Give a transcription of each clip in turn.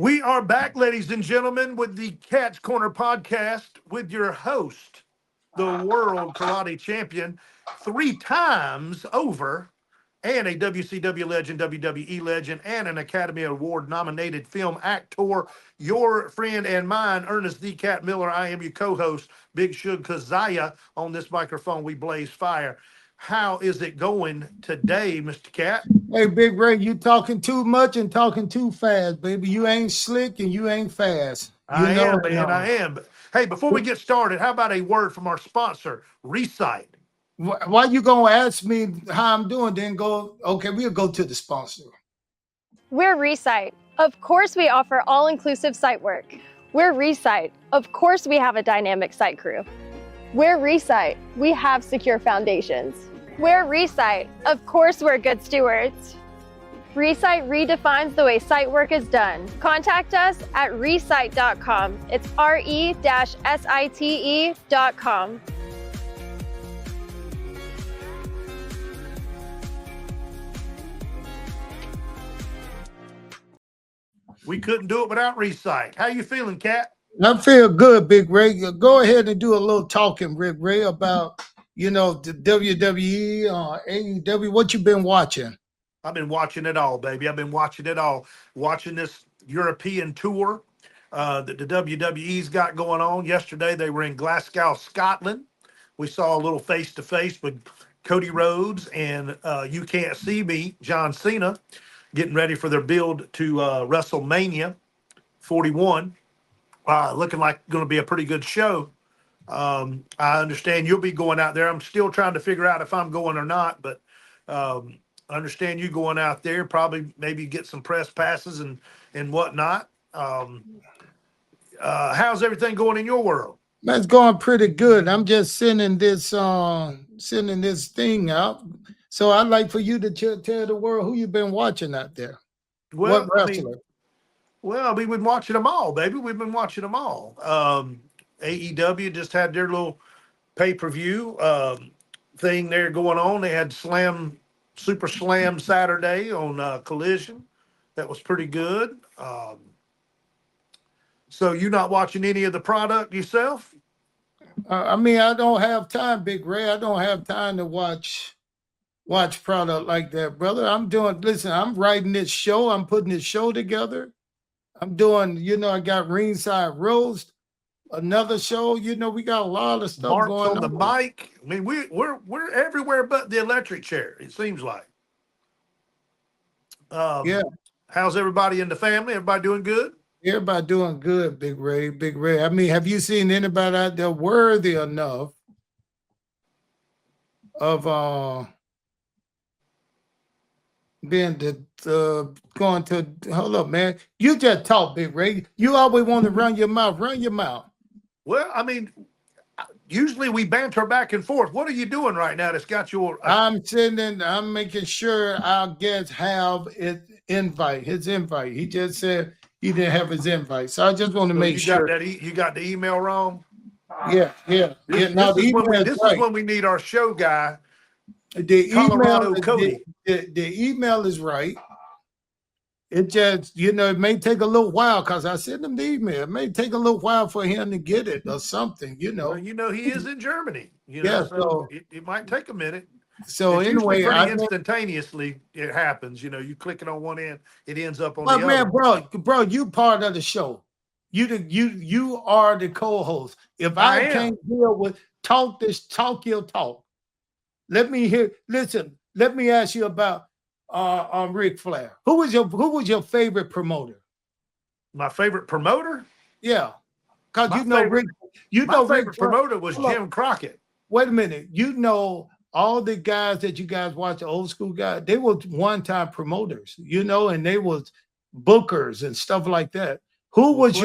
We are back, ladies and gentlemen, with the Cat's Corner podcast with your host, the world karate champion, 3 times over, and a WCW legend, WWE legend, and an Academy Award nominated film actor, your friend and mine, Ernest the Cat Miller. I am your co-host, Big Shug Keziah. On this microphone, we blaze fire. How is it going today, Mr. Cat? Hey, Big Ray, you talking too much and talking too fast, baby. You ain't slick and you ain't fast. You I know am, it man. I now. am. But hey, before we get started, how about a word from our sponsor, Recite? Why you gonna ask me how I'm doing? Then go. Okay, we'll go to the sponsor. We're Recite. Of course, we offer all-inclusive site work. We're Recite. Of course, we have a dynamic site crew. We're Recite. We have secure foundations. We're Recite. Of course, we're good stewards. Recite redefines the way site work is done. Contact us at recite.com. It's re-site.com. We couldn't do it without Recite. How you feeling, Cat? I feel good, Big Ray. Go ahead and do a little talking, Big Ray, about the WWE, AEW. What you been watching? I've been watching it all, baby. I've been watching it all. Watching this European tour that the WWE's got going on. Yesterday, they were in Glasgow, Scotland. We saw a little face-to-face with Cody Rhodes and You Can't See Me, John Cena, getting ready for their build to WrestleMania 41. Looking like going to be a pretty good show. I understand you'll be going out there. I'm still trying to figure out if I'm going or not, but I understand you going out there, probably maybe get some press passes and whatnot. How's everything going in your world? That's going pretty good. I'm just sending this thing out. So I'd like for you to tell the world who you've been watching out there. Well, What wrestler? We've been watching them all, baby. We've been watching them all. AEW just had their little pay-per-view thing there going on. They had Super Slam Saturday on Collision. That was pretty good. So you not watching any of the product yourself? I don't have time, Big Ray. I don't have time to watch product like that, brother. I'm writing this show. I'm putting this show together. I'm doing, I got Ringside Roast, another show. We got a lot of stuff Mark's going on the mic. I mean, we're everywhere but the electric chair, it seems like. Yeah. How's everybody in the family? Everybody doing good? Everybody doing good, Big Ray. Big Ray. I mean, have you seen anybody out there worthy enough of being going to hold up, man? You just talk, Big Ray. You always want to run your mouth. Run your mouth. Well, I mean, usually we banter back and forth. What are you doing right now that's got your I'm making sure our guests have his invite. He just said he didn't have his invite. So I just want to make sure. You got the email wrong? Yeah. This is when we need our show guy. The Colorado Cody. The email is right. It just, it may take a little while because I sent him the email. It may take a little while for him to get it or something, Well, he is in Germany. So it might take a minute. So it's anyway, instantaneously it happens. You click it on one end, it ends up on the other. Man, bro, you part of the show. You are the co-host. If I can't deal with talk your talk. Let me ask you about Ric Flair. Who was your favorite promoter? My favorite promoter? Yeah. Because my favorite promoter was Jim Crockett. Wait a minute. All the guys that you guys watch, the old school guys, they were one-time promoters, and they was bookers and stuff like that. Who was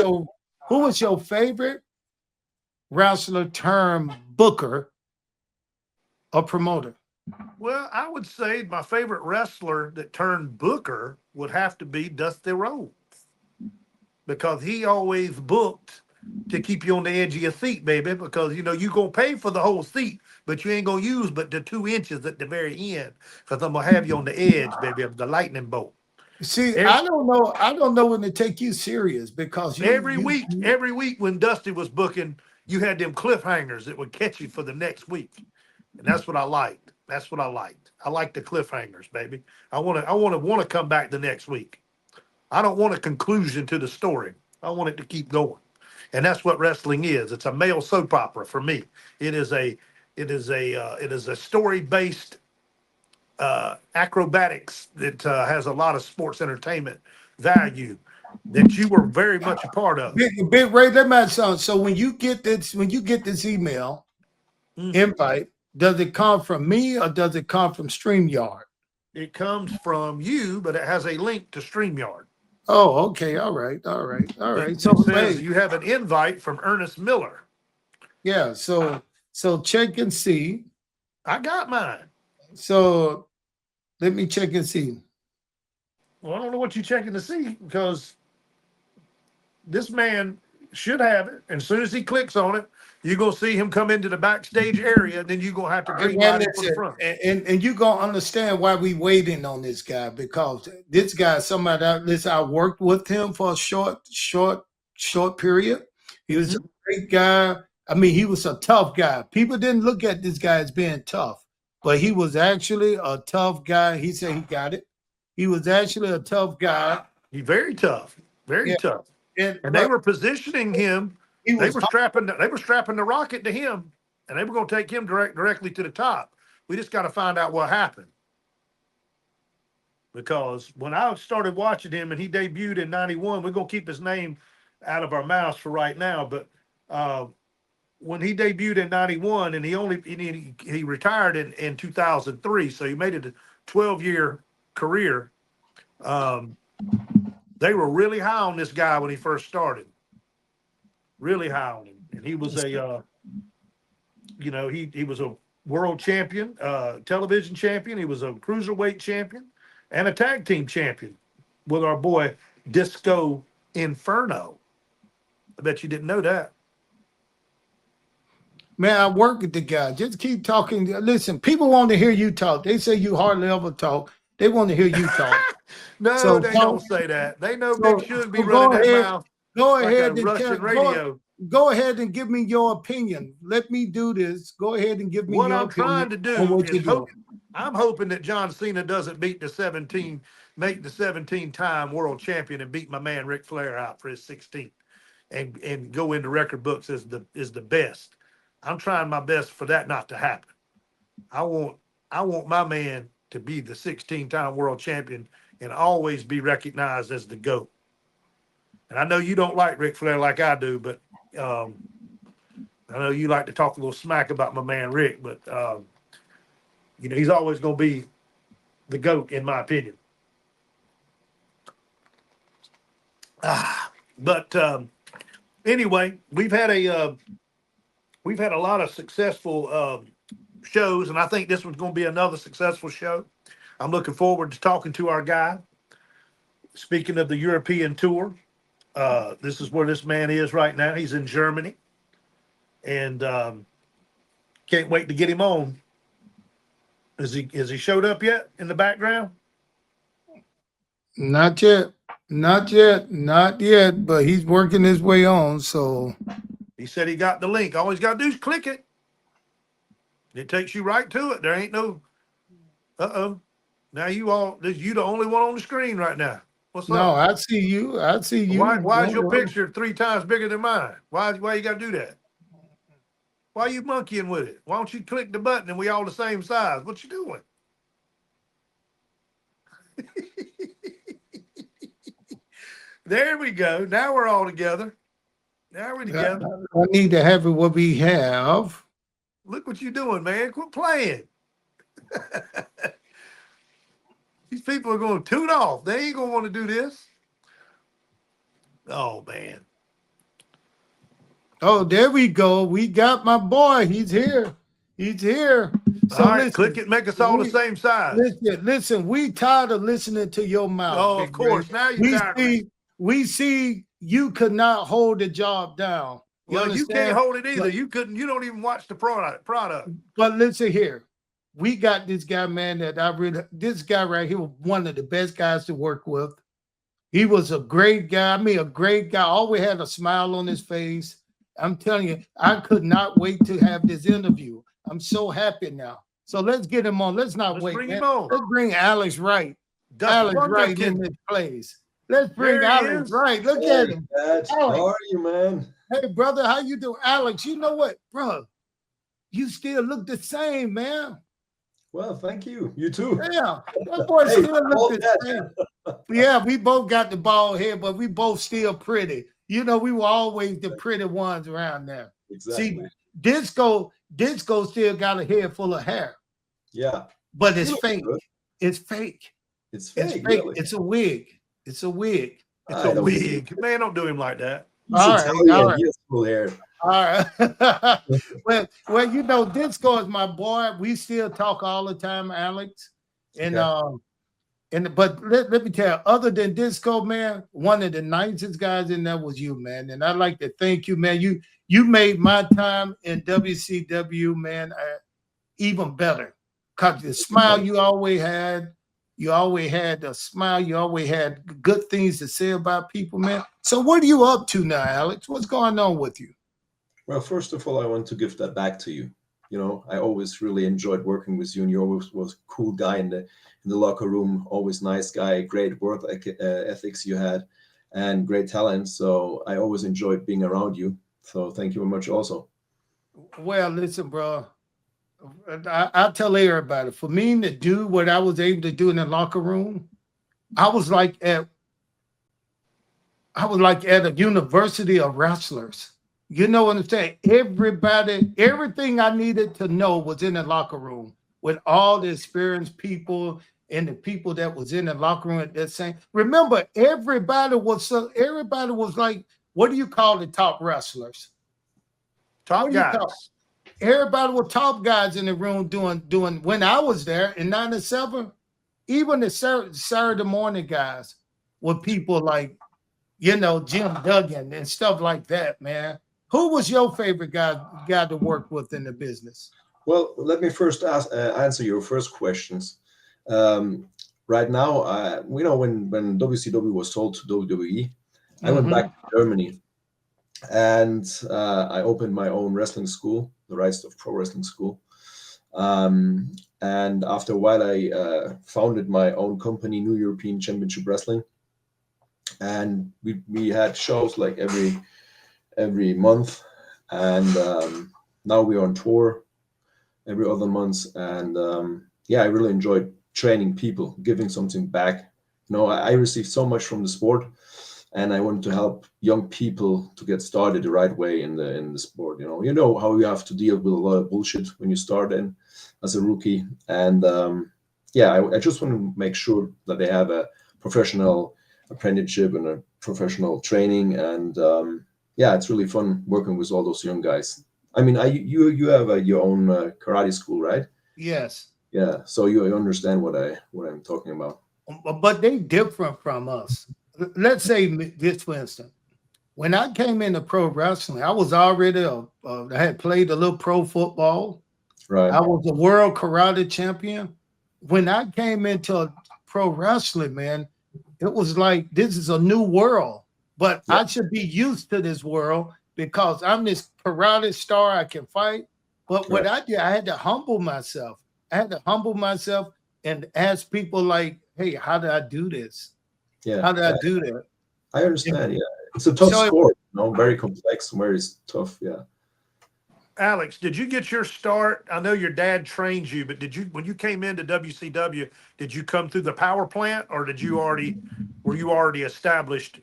your favorite wrestler term booker or promoter? Well, I would say my favorite wrestler that turned booker would have to be Dusty Rhodes, because he always booked to keep you on the edge of your seat, baby, because, you're going to pay for the whole seat, but you ain't going to use but the 2 inches at the very end, because I'm going to have you on the edge, baby, of the lightning bolt. See, Every, I don't know. I don't know when to take you serious because every week when Dusty was booking, you had them cliffhangers that would catch you for the next week. And that's what I liked. That's what I liked. I like the cliffhangers, baby. I want to come back the next week. I don't want a conclusion to the story. I want it to keep going. And that's what wrestling is. It's a male soap opera for me. It is a story based acrobatics that has a lot of sports entertainment value that you were very much a part of. Big Ray, let me sound. So when you get this email invite, does it come from me or does it come from StreamYard? It comes from you, but it has a link to StreamYard. Oh, okay. All right. So It says you have an invite from Ernest Miller. yeah, so check and see. I got mine. So let me check and see. Well, I don't know what you're checking to see because this man should have it. And as soon as he clicks on it, you're going to see him come into the backstage area, and then you're going to have to green light him from the front. And you're going to understand why we waiting on this guy, because this guy is somebody that I worked with him for a short period. He was a great guy. I mean, he was a tough guy. People didn't look at this guy as being tough, but he was actually a tough guy. He said he got it. He was actually a tough guy. He's very tough, very tough. And they were positioning him. They were strapping the rocket to him, and they were going to take him directly to the top. We just got to find out what happened. Because when I started watching him and he debuted in '91, we're going to keep his name out of our mouths for right now. But when he debuted in '91, and he retired in 2003, so he made it a 12-year career. They were really high on this guy when he first started. Really high on him. And he was he was a world champion, television champion. He was a cruiserweight champion and a tag team champion with our boy Disco Inferno. I bet you didn't know that. Man, I work with the guy. Just keep talking. Listen, people want to hear you talk. They say you hardly ever talk. They want to hear you talk. No, they don't say that. They know Big Shug be running that mouth. Go like ahead a Russian radio. Go ahead and give me your opinion. Let me do this. Go ahead and give me what your I'm opinion. trying to do is I'm hoping that John Cena doesn't make the 17-time world champion and beat my man Ric Flair out for his 16th and go into record books as the best. I'm trying my best for that not to happen. I want my man to be the 16-time world champion and always be recognized as the GOAT. And I know you don't like Ric Flair like I do, but I know you like to talk a little smack about my man Rick, but he's always going to be the GOAT in my opinion. But anyway, we've had a lot of successful shows, and I think this one's going to be another successful show. I'm looking forward to talking to our guy. Speaking of the European tour, this is where this man is right now. He's in Germany, and can't wait to get him on. Has he showed up yet in the background? Not yet, but he's working his way on. So he said he got the link. All he's got to do is click it. It takes you right to it. There ain't no. Now you the only one on the screen right now. What's up? No, I see you. Why is your picture 3 times bigger than mine? Why you got to do that? Why are you monkeying with it? Why don't you click the button and we all the same size? What you doing? There we go. Now we're all together. Now we're together. I need to have it what we have. Look what you're doing, man. Quit playing. These people are going to tune off. They ain't going to want to do this. Oh, man. Oh, there we go. We got my boy. He's here. So all right, listen, click it, make us all the same size. Listen, we tired of listening to your mouth. Oh, of course. Ray. Now you're tired. We see you could not hold the job down. You can't hold it either. You don't even watch the product. But listen here. we got this guy, man, this guy right here was one of the best guys to work with. He was a great guy. I mean, a great guy. Always had a smile on his face. I'm telling you, I could not wait to have this interview. I'm so happy now. So let's get him on. Let's not wait, bring man. him on. Let's bring Alex Wright. Das Alex Wright in Wunderkind. this place. Let's bring There he Alex is. Wright. Look Hey, at him. Dad, how are you, man? Hey, brother, how you doing? Alex, you know what, bro? You still look the same, man. Well, thank you. You too. Yeah, that boy Hey, still look bald the head. same. Yeah, we both got the bald head, but we both still pretty. You know, we were always the pretty ones around there. Exactly. See, Disco still got a head full of hair, Yeah. but it's You look fake. good. It's fake. It's It's fake. fake. Really. It's a wig. It's a wig. It's I a don't wig. Man, don't do him like that. He's All right, Italian. all right. He has full hair. All right. well, you know, Disco is my boy. We still talk all the time, Alex. And but let me tell you, other than Disco, man, one of the nicest guys in there was you, man. And I'd like to thank you, man. You made my time in WCW, man, even better. Cause the smile you always had a smile. You always had good things to say about people, man. So what are you up to now, Alex? What's going on with you? Well, first of all, I want to give that back to you. You know, I always really enjoyed working with you, and you always was a cool guy in the locker room. Always nice guy, great work ethics you had, and great talent. So I always enjoyed being around you. So thank you very much, also. Well, listen, bro. I tell everybody, for me to do what I was able to do in the locker room, I was like at a university of wrestlers. You know what I'm saying? Everybody, everything I needed to know was in the locker room with all the experienced people and the people that was in the locker room at that same. Remember, everybody was like, what do you call the top wrestlers? Top guys. Everybody was top guys in the room doing when I was there in 97, even the Saturday morning guys were people like, you know, Jim Duggan and stuff like that, man. Who was your favorite guy to work with in the business? Well, let me first answer your first questions. Right now, we know when WCW was sold to WWE, I went back to Germany, and I opened my own wrestling school, the Rise of Pro Wrestling School. And after a while, I founded my own company, New European Championship Wrestling, and we had shows like every month, and now we're on tour every other month, and I really enjoyed training people, giving something back. You know, I received so much from the sport, and I wanted to help young people to get started the right way in the sport. You know how you have to deal with a lot of bullshit when you start in as a rookie, and I just want to make sure that they have a professional apprenticeship and a professional training, and it's really fun working with all those young guys. I mean, you have your own karate school, right? Yes. Yeah, so you understand what I'm talking about. But they different from us. Let's say this, for instance, when I came into pro wrestling, I was already I had played a little pro football. Right. I was a world karate champion. When I came into pro wrestling, man, it was like this is a new world. But I should be used to this world because I'm this karate star. I can fight. But what I did, I had to humble myself. I had to humble myself and ask people like, hey, how did I do this? Yeah. How did I do that? I understand. Yeah. It's a tough sport, very complex, very tough. Yeah. Alex, did you get your start? I know your dad trained you, but when you came into WCW, did you come through the power plant, or were you already established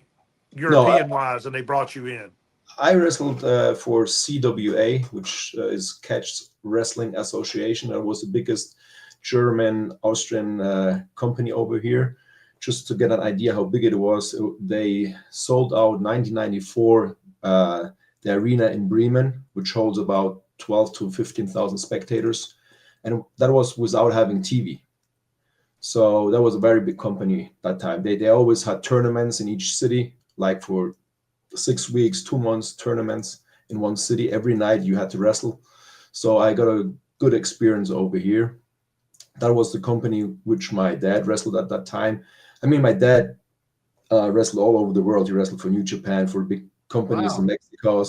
European wise and they brought you in? I wrestled for CWA, which is Catch Wrestling Association. That was the biggest German Austrian company over here. Just to get an idea how big it was, they sold out 1994 the arena in Bremen, which holds about 12 to 15,000 spectators, and that was without having TV. So that was a very big company that time. They always had tournaments in each city, like for 6 weeks, 2 months, tournaments in one city. Every night you had to wrestle. So I got a good experience over here. That was the company which my dad wrestled at that time. I mean, my dad wrestled all over the world. He wrestled for New Japan, for big companies in Mexico,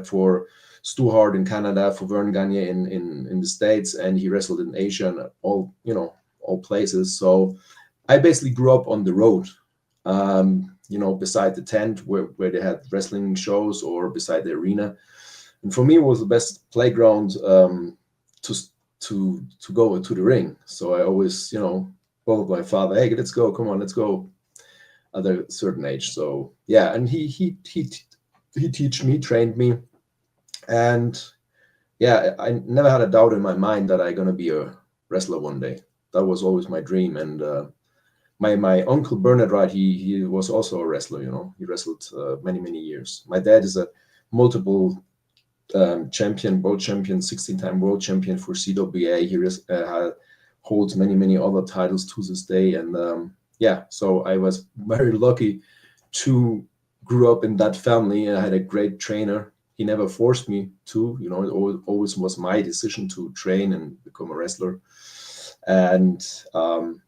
for Stu Hart in Canada, for Vern Gagne in the States, and he wrestled in Asia and all places. So I basically grew up on the road, beside the tent where they had wrestling shows, or beside the arena. And for me, it was the best playground to go into the ring. So I always, told my father, "Hey, let's go, come on, let's go." At a certain age. So yeah, and he trained me, and yeah, I never had a doubt in my mind that I'm gonna be a wrestler one day. That was always my dream. And my uncle Bernard Wright, he was also a wrestler. He wrestled many years. My dad is a multiple champion, world champion, 16-time world champion for CWA. He holds many other titles to this day. And yeah, so I was very lucky to grow up in that family. I had a great trainer. He never forced me to, it always was my decision to train and become a wrestler. And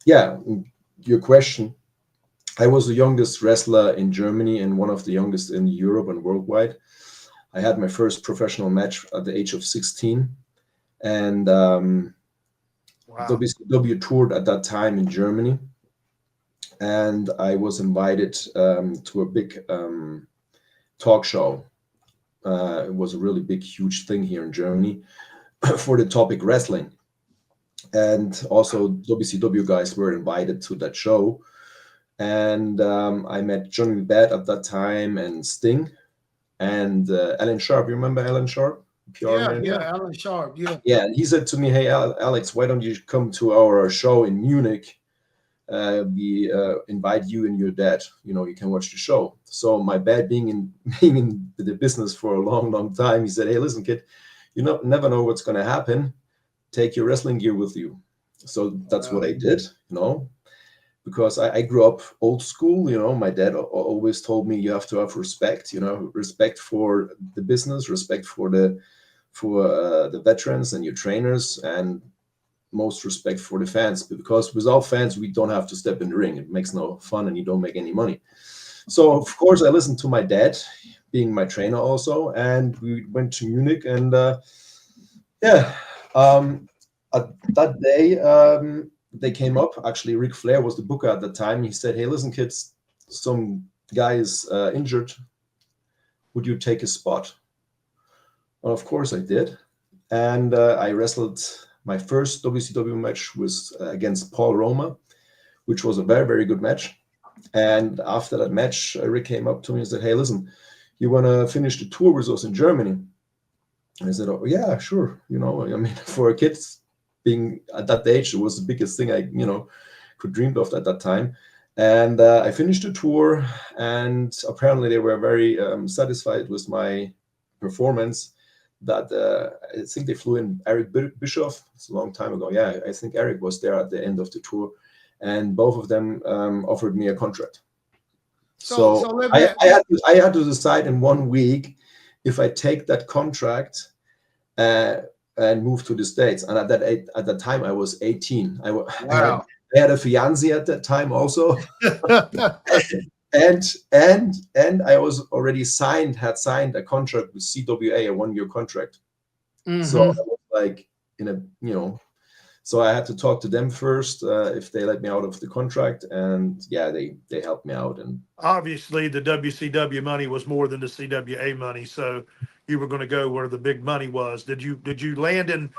yeah, your question, I was the youngest wrestler in Germany and one of the youngest in Europe and worldwide. I had my first professional match at the age of 16. And WCW toured at that time in Germany. And I was invited to a big talk show. It was a really big, huge thing here in Germany for the topic wrestling. And also WCW guys were invited to that show. And I met Johnny Bad at that time, and Sting, and Alan Sharp. You remember Alan Sharp? Yeah, Alan Sharp, yeah. Yeah, and he said to me, "Hey, Alex, why don't you come to our show in Munich? We invite you and your dad. You can watch the show." So my dad, being in the business for a long time, he said, "Hey, listen, kid, you never know what's going to happen. Take your wrestling gear with you." So that's what I did, because I grew up old school. My dad always told me you have to have respect. Respect for the business, respect for the veterans and your trainers, and most respect for the fans, because without fans we don't have to step in the ring. It makes no fun and you don't make any money. So of course I listened to my dad, being my trainer also, and we went to Munich. And at that day they came up. Actually, Ric Flair was the booker at the time. He said, "Hey, listen, kids, some guy is injured. Would you take his spot?" Well, of course I did. And I wrestled. My first WCW match was against Paul Roma, which was a very, very good match. And after that match, Rick came up to me and said, "Hey, listen, you want to finish the tour with us in Germany?" And I said, "Oh, yeah, sure." For a kid being at that age, it was the biggest thing I, could dream of at that time. And I finished the tour, and apparently they were very satisfied with my performance. That I think they flew in Eric Bischoff. It's a long time ago. Yeah, I think Eric was there at the end of the tour, and both of them offered me a contract. So I had to decide in 1 week if I take that contract and move to the States. And at that time I was 18. I had a fiance at that time also. And I was already had signed a contract with CWA, a 1-year contract. Mm-hmm. So I was like so I had to talk to them first if they let me out of the contract, and yeah, they helped me out. And obviously the WCW money was more than the CWA money, so you were going to go where the big money was. Did you land in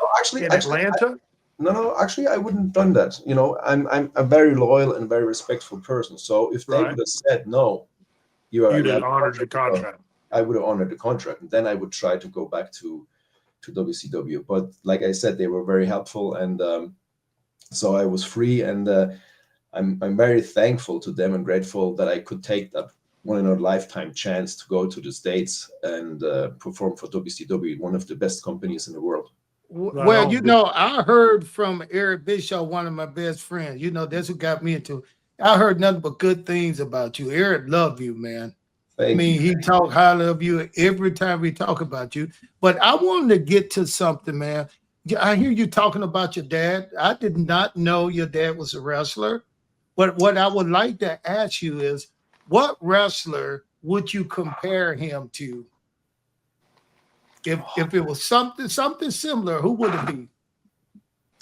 Atlanta? No, actually, I wouldn't have done that. I'm a very loyal and very respectful person. So if they would have said no, you'd have honored the contract. I would have honored the contract, and then I would try to go back to WCW. But like I said, they were very helpful, and so I was free. And I'm very thankful to them and grateful that I could take that one-in-a-lifetime chance to go to the States and perform for WCW, one of the best companies in the world. Well, I heard from Eric Bischoff, one of my best friends. That's who got me into it. I heard nothing but good things about you. Eric loved you, man. He talked highly of you every time we talk about you. But I wanted to get to something, man. Yeah, I hear you talking about your dad. I did not know your dad was a wrestler. But what I would like to ask you is, what wrestler would you compare him to? If it was something similar, who would it be?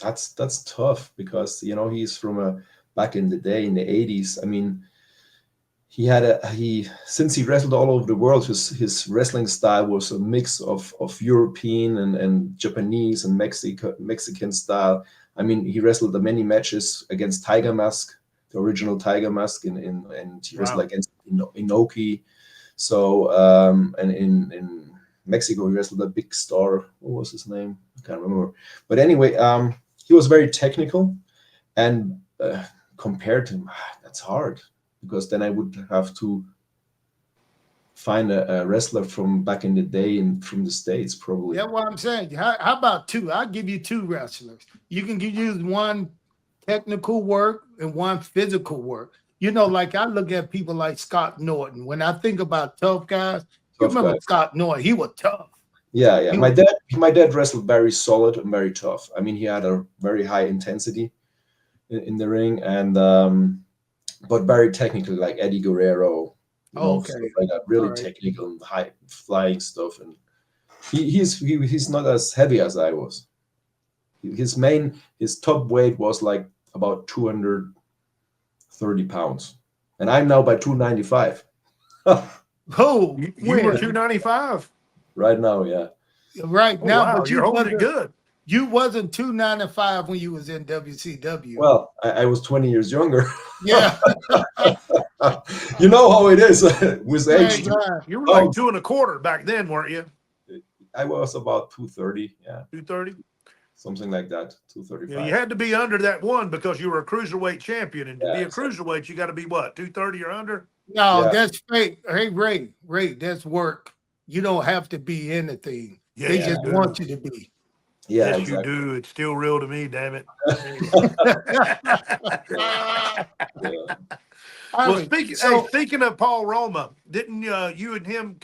That's tough because he's from a back in the day in the 80s. I mean, he since he wrestled all over the world, his wrestling style was a mix of European and Japanese and Mexican style. I mean, he wrestled the many matches against Tiger Mask, the original Tiger Mask, and he wrestled Wow. against Inoki. So and in Mexico he wrestled a big star. What was his name? I can't remember. But anyway, he was very technical, and compared to him, that's hard because then I would have to find a wrestler from back in the day and from the States, probably. That's what I'm saying. How about two? I'll give you two wrestlers. You can use one technical work and one physical work. Like I look at people like Scott Norton. When I think about tough guys, you Tough remember guy. Scott Norton? He was tough. Yeah. He My was- dad wrestled very solid and very tough. I mean, he had a very high intensity in the ring, and but very technical, like Eddie Guerrero, Okay. stuff like that. Really All right. technical and high flying stuff. And he's not as heavy as I was. His top weight was like about 230 pounds, and I'm now by 295. Oh, You were when? 295. Right now, yeah. Right Oh, now, wow, but you're holding it good. You wasn't 295 when you was in WCW. Well, I was 20 years younger. Yeah. You know how it is with Right, age. right. You were like 2.25 back then, weren't you? I was about 230, yeah, 230. something like that, 235. Yeah, you had to be under that one because you were a cruiserweight champion, and to Yeah, be a exactly. cruiserweight, you got to be what, 230 or under? No, Yeah. that's fake. Hey, Ray, that's work. You don't have to be anything. Yes, They you just do. want you to be. Yeah, Yes, exactly. you do. It's still real to me, damn it. Yeah. Well, Harvey, speaking of Paul Roma, didn't you and him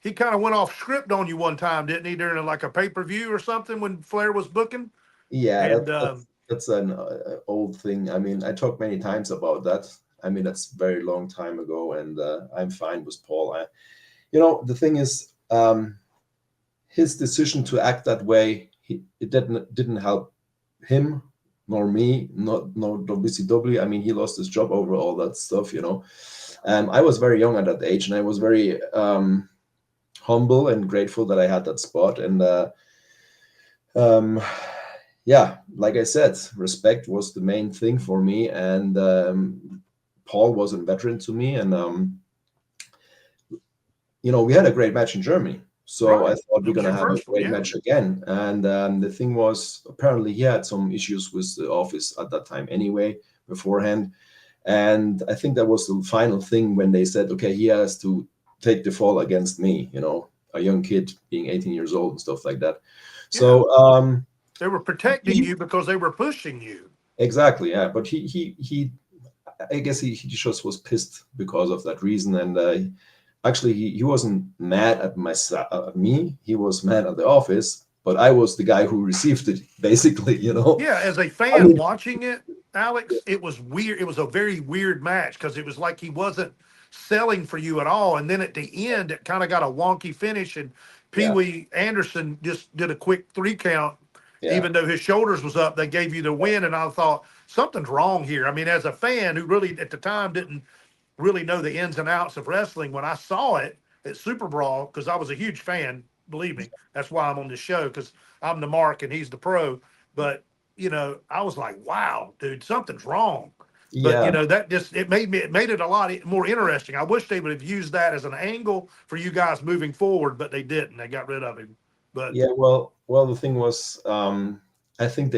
he kind of went off script on you one time, didn't he, during like a pay-per-view or something when Flair was booking? Yeah, And that's an old thing. I mean, I talked many times about that. I mean, that's a very long time ago, and I'm fine with Paul. The thing is, his decision to act that way, it didn't help him nor me, nor WCW. I mean, he lost his job over all that stuff. I was very young at that age, and I was very humble and grateful that I had that spot. And yeah, like I said, respect was the main thing for me, and Paul was a veteran to me, and we had a great match in Germany. So Right. I thought That we're was going to your have a first one, great yeah. match again. And the thing was, apparently he had some issues with the office at that time anyway, beforehand. And I think that was the final thing when they said, okay, he has to take the fall against me, a young kid being 18 years old and stuff like that. So they were protecting you because they were pushing you. exactly, yeah. But he I guess he just was pissed because of that reason. And actually, he wasn't mad at me. He was mad at the office, but I was the guy who received it, basically. Yeah, as a fan I mean, watching it, Alex, it was weird. It was a very weird match because it was like he wasn't selling for you at all. And then at the end, it kind of got a wonky finish, and Pee Wee Anderson just did a quick 3 count. Yeah. Even though his shoulders was up, they gave you the win, and I thought something's wrong here. I mean, as a fan who really at the time didn't really know the ins and outs of wrestling, when I saw it at Super Brawl, because I was a huge fan, believe me, that's why I'm on this show, because I'm the mark and he's the pro. But I was like, wow, dude, something's wrong. Yeah. But that just it made it a lot more interesting. I wish they would have used that as an angle for you guys moving forward, but they didn't. They got rid of him. But yeah, well, the thing was, I think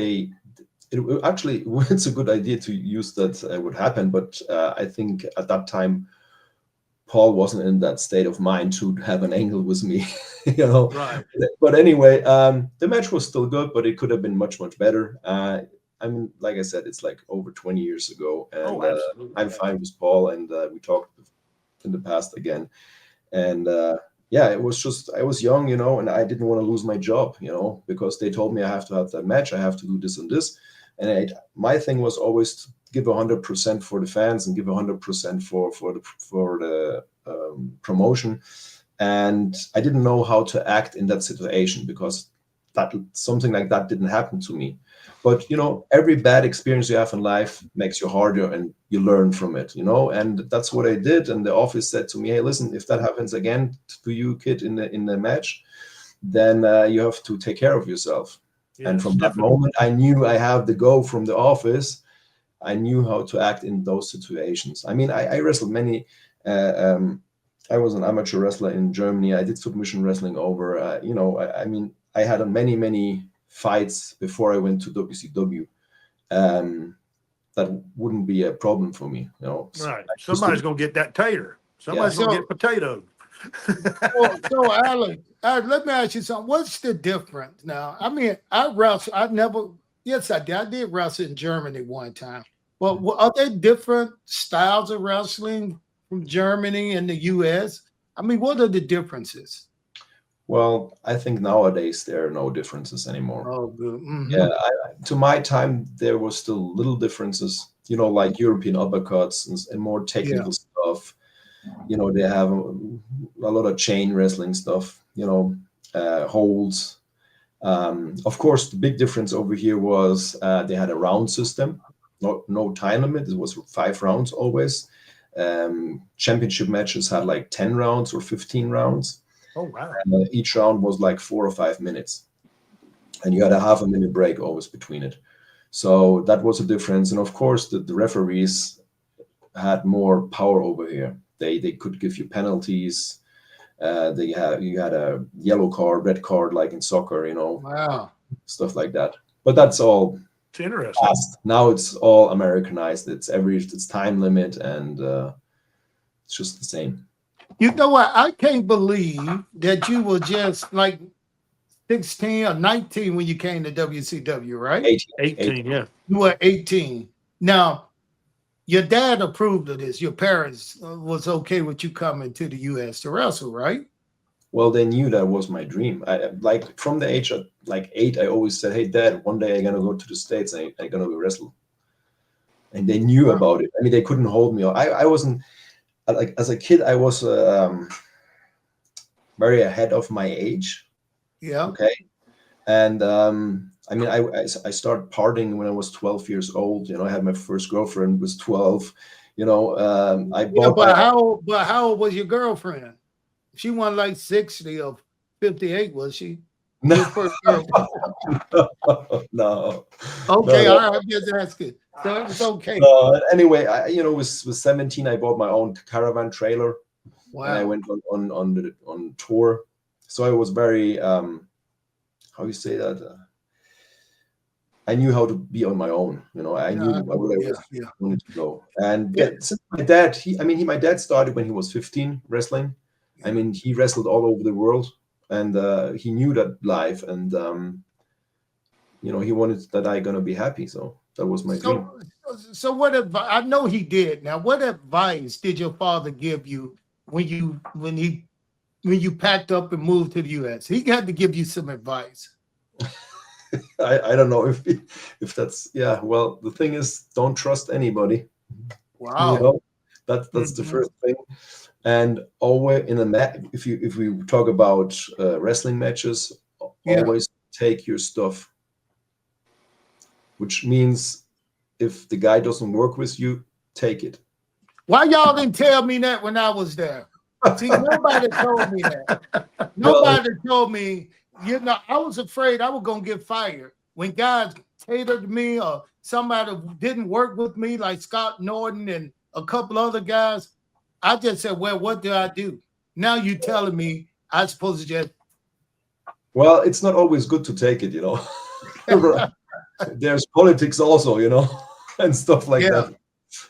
actually it's a good idea to use that would happen, but I think at that time Paul wasn't in that state of mind to have an angle with me, Right. But anyway, the match was still good, but it could have been much better. I mean, like I said, it's like over 20 years ago, and absolutely. I'm fine with Paul, and we talked in the past again, and yeah, it was just, I was young, you know, and I didn't want to lose my job, you know, because they told me I have to have that match, I have to do this and this. And my thing was always to give 100% for the fans and give 100% for the promotion. And I didn't know how to act in that situation because that something like that didn't happen to me. But you know, every bad experience you have in life makes you harder, and you learn from it. You know, and that's what I did. And the office said to me, "Hey, listen, if that happens again to you, kid, in the match, then you have to take care of yourself." And Yes, from that definitely. moment, I knew I have the go from the office. I knew how to act in those situations. I mean, I wrestled many. Uh, um, I was an amateur wrestler in Germany. I did submission wrestling over. You know, I mean, I had many fights before I went to WCW. Um, that wouldn't be a problem for me. You know, Right. I used Somebody's to, gonna get that tater. yeah. Somebody's gonna So, get potato. so Alex, let me ask you something. What's the difference now? I mean, I wrestle. I never. Yes, I did. I did wrestle in Germany one time. But are there different styles of wrestling from Germany and the U.S.? I mean, what are the differences? Well, I think nowadays there are no differences anymore. Oh, good. Yeah, to my time there was still little differences. You know, like European uppercuts and more Yeah. technical stuff. You know, they have a lot of chain wrestling stuff. You know, holds. Of course, the big difference over here was they had a round system, no time limit. It was 5 rounds always. Championship matches had like 10 rounds or 15 rounds. Oh wow. Each round was like 4 or 5 minutes, and you had a half a minute break always between it. So that was a difference. And of course, the referees had more power over here. They could give you penalties. You had a yellow card, red card, like in soccer, you know, Wow. stuff like that. But that's all It's interesting. past. Now it's all Americanized. It's time limit, and it's just the same. You know what? I can't believe that you were just like 16 or 19 when you came to WCW, right? 18, yeah. You were 18. Now, your dad approved of this. Your parents was okay with you coming to the U.S. to wrestle, right? Well, they knew that was my dream. I like from the age of like 8, I always said, "Hey, Dad, one day I'm gonna go to the States. I'm gonna be wrestle." And they knew Wow. about it. I mean, they couldn't hold me. I wasn't like as a kid. I was very ahead of my age. Yeah. Okay, and I mean, I started partying when I was 12 years old. You know, I had my first girlfriend was 12. You know, I Yeah, bought my but how old was your girlfriend? She wasn't like 60 or 58, was she? no, Your first girlfriend. no, Okay, no. all right, I'm just asking. So it's okay. Anyway, you know, with 17, I bought my own caravan trailer, and I Wow. went on tour. So I was very how you say that? I knew how to be on my own. You know, I knew Yeah, where I was yeah. wanted to go. And Yeah. since my dad, my dad started when he was 15 wrestling. I mean, he wrestled all over the world, and he knew that life, and you know, he wanted that I gonna be happy. So that was my dream. So what advice? I know he did. Now, what advice did your father give you when you packed up and moved to the U.S.? He had to give you some advice. I don't know if that's, yeah. Well, the thing is, don't trust anybody. You Wow. know, that's the Mhm. first thing. And always in a match, if we talk about wrestling matches, Yeah. always take your stuff, which means if the guy doesn't work with you, take it. Why y'all didn't tell me that when I was there? See, nobody told me that. Well, Nobody told me, I was afraid I was going to get fired. When guys catered me or somebody didn't work with me, like Scott Norton and a couple other guys, I just said, well, what do I do? Now you telling me I supposed to just. well, it's not always good to take it, you know. There's politics also, you know, and stuff like Yeah, that.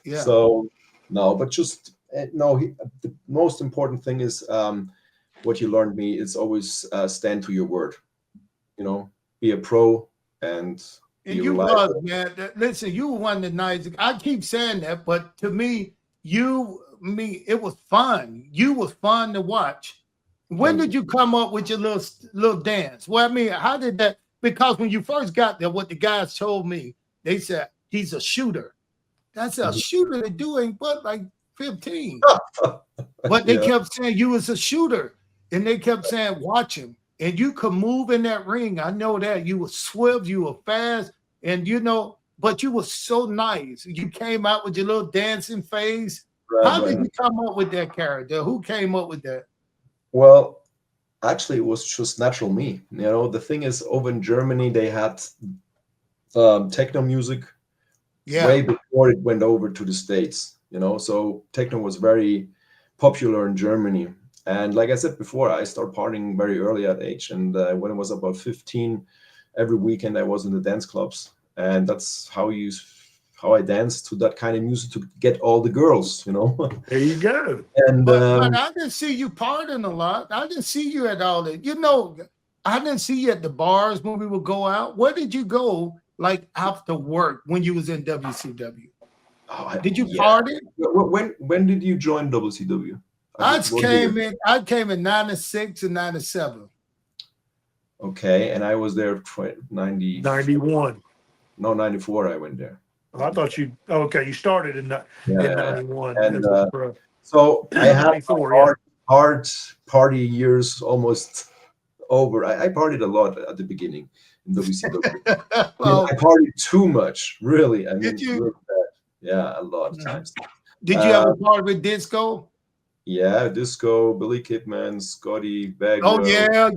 yeah. So no, but just no. The most important thing is what you learned me is always stand to your word. You know, be a pro and And be you was, reliable. man. Listen, you were one of the nice. I keep saying that, but to me, it was fun. You was fun to watch. When did you come up with your little dance? Well, I mean, how did that? Because when you first got there, what the guys told me, they said he's a shooter. That's a shooter to doing but like 15. But they kept saying you was a shooter, and they kept saying watch him, and you could move in that ring. I know that you were swift, you were fast, and but you were so nice. You came out with your little dancing face. How did you come up with that character? Who came up with that? Well, actually, it was just natural me. The thing is, over in Germany, they had techno music way before it went over to the States. So techno was very popular in Germany. And like I said before, I started partying very early at age. And when I was about 15, every weekend I was in the dance clubs, and that's how I danced to that kind of music to get all the girls. There you go. And but I didn't see you partying a lot. I didn't see you at all that. I didn't see you at the bars when we would go out. Where did you go like after work when you was in WCW? Did you party? When did you join WCW? I came in 96 and 97. Okay, and I was there 91. No, 94 I went there. I thought you started in 91. And so I had hard party years almost over. I partied a lot at the beginning in WCW. I partied too much, really. I mean, did you? Really bad. Yeah, a lot of times. Did you ever party with Disco? Yeah, Disco, Billy Kidman, Scotty, Bagwell. Oh yeah.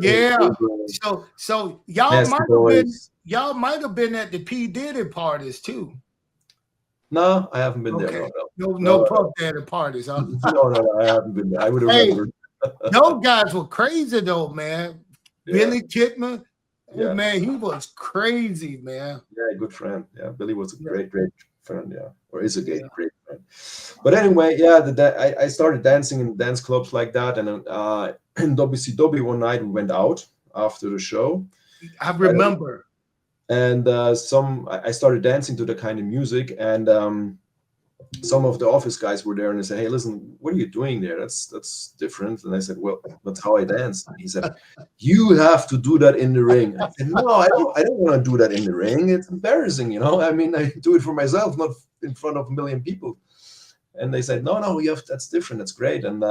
So y'all might have been at the P. Diddy parties too. No, I haven't been there. No Puff Daddy parties, huh? No, I haven't been there. I would have remembered. Those guys were crazy though, man. Yeah. Billy Kidman, man, he was crazy, man. Yeah, good friend. Yeah, Billy was a great friend. Yeah, or is a great friend. But anyway, I started dancing in dance clubs like that, and in WCW one night we went out after the show. I remember. And I started dancing to the kind of music, and some of the office guys were there, and they said, "Hey, listen, what are you doing there? That's different." And I said, "Well, that's how I dance." And he said, "You have to do that in the ring." I said, "No, I don't want to do that in the ring. It's embarrassing, I mean, I do it for myself, not in front of a million people." And they said, "No, that's different. That's great." And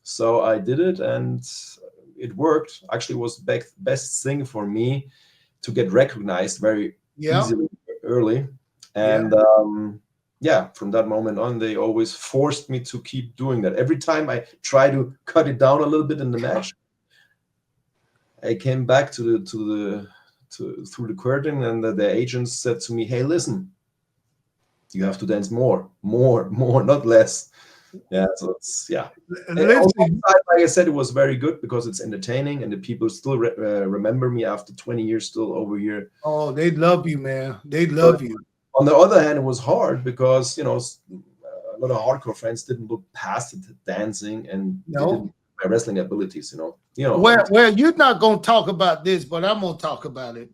so I did it, and it worked. Actually, it was the best thing for me to get recognized very easily early. And from that moment on, they always forced me to keep doing that. Every time I try to cut it down a little bit in the match, I came back through the curtain, and the agents said to me, "Hey, listen, you have to dance more, not less." Yeah, so it's like I said, it was very good because it's entertaining, and the people still remember me after 20 years still over here. Oh, they love you, man. They love you. On the other hand, it was hard because a lot of hardcore fans didn't look past the dancing and my wrestling abilities. Well, you're not gonna talk about this, but I'm gonna talk about it.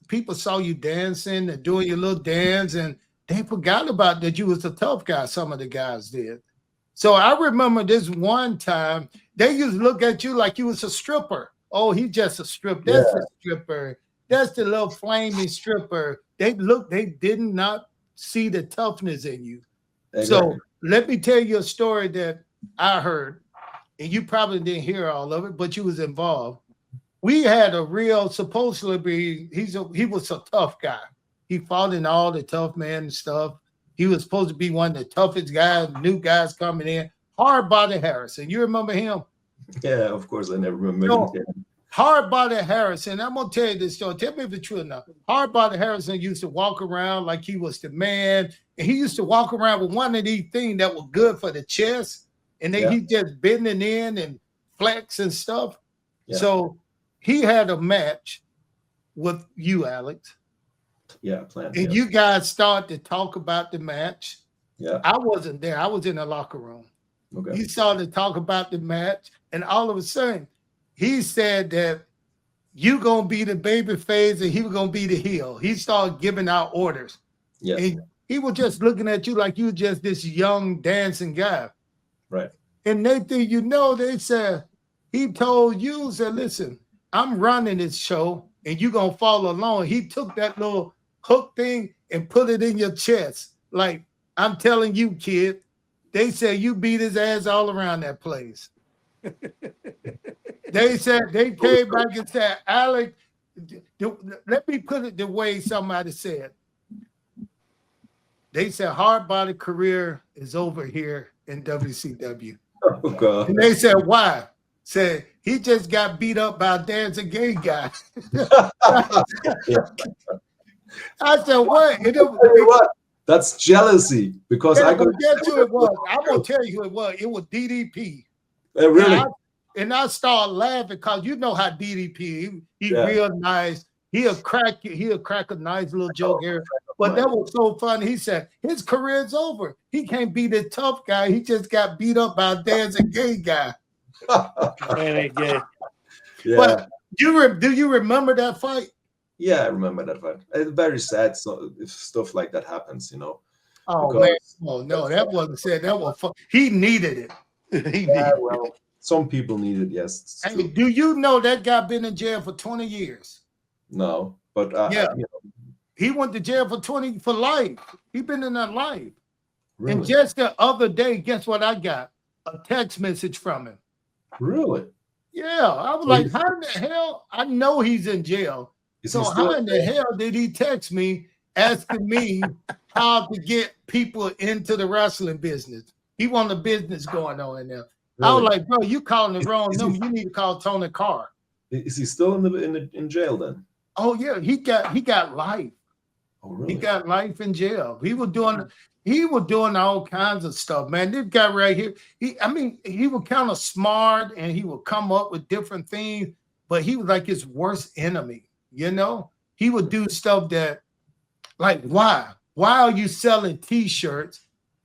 People saw you dancing and doing your little dance, and they forgot about that you was a tough guy. Some of the guys did. So I remember this one time they used to look at you like you was a stripper. Oh, he's just a stripper. That's a stripper. That's the little flaming stripper. They did not see the toughness in you. Exactly. So let me tell you a story that I heard, and you probably didn't hear all of it, but you was involved. We had a real, supposedly he was a tough guy. He fought in all the tough man stuff. He was supposed to be one of the toughest guys, new guys coming in. Hardbody Harrison. You remember him? Yeah, of course. I never remember him. Hardbody Harrison. I'm going to tell you this story. Tell me if it's true or not. Hardbody Harrison used to walk around like he was the man. And he used to walk around with one of these things that were good for the chest. And then he just bending in and flex and stuff. Yeah. So he had a match with you, Alex. Yeah, planned. And you guys start to talk about the match. Yeah. I wasn't there. I was in the locker room. Okay. He started to talk about the match, and all of a sudden, he said that you gonna be the baby face and he was gonna be the heel. He started giving out orders. Yeah. And he was just looking at you like you were just this young dancing guy. Right. And Nathan, you know, they said, he told you, said, listen, I'm running this show and you're going to follow along. He took that little hook thing and put it in your chest. Like, I'm telling you, kid, they said you beat his ass all around that place. They said, they came back and said, Alex, let me put it the way somebody said. They said, hard body career is over here in WCW. Oh, God. And they said, why? Said, he just got beat up by a dancing gay guy. I said, what? What? That's jealousy because Yeah, I could guess who it was? I'm going to tell you who it was. It was DDP. really. And I started laughing because you know how DDP, he's real nice. He'll crack a nice little joke here. But that was so funny. He said his career's over. He can't be the tough guy. He just got beat up by a dancing gay guy. Man ain't gay. Yeah. But do you remember that fight? Yeah, I remember that fight. It's very sad so if stuff like that happens, you know. Oh Because- man, oh no, that wasn't said. That was fun. He needed it. Yeah, well, some people need it, yes. It's Hey, true. do you know that guy been in jail for 20 years? No, but Yeah. you know, He went to jail for life. He been in that life. really, And just the other day, guess what I got? A text message from him. really. Yeah, I was like, how in the hell? I know he's in jail. Is So he still how in the hell did he text me asking me how to get people into the wrestling business? He wanted a business going on in there. I was really? like, bro, you calling the wrong Is he- number. You need to call Tony Carr. Is he still in jail then? Oh yeah, he got life. Oh, really? He got life in jail. He was doing all kinds of stuff, man. This guy right here, he was kind of smart and he would come up with different things, but he was like his worst enemy, you know? He would do stuff that, like, why? Why are you selling t-shirts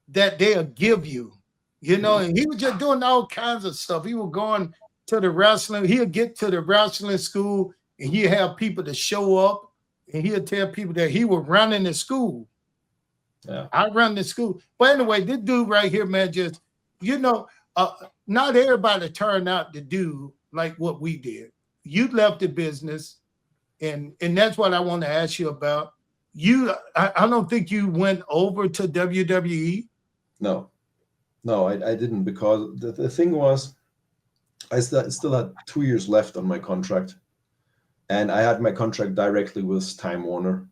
that they'll give you? You know, and he was just doing all kinds of stuff. He was going to the wrestling, he'll get to the wrestling school and he'll have people to show up. And he'll tell people that he was running the school. Yeah. I run the school. But anyway, this dude right here, man, just, you know, not everybody turned out to do like what we did. You left the business, and that's what I want to ask you about. I don't think you went over to WWE. No, I didn't, because the thing was, I still had 2 years left on my contract. And I had my contract directly with Time Warner,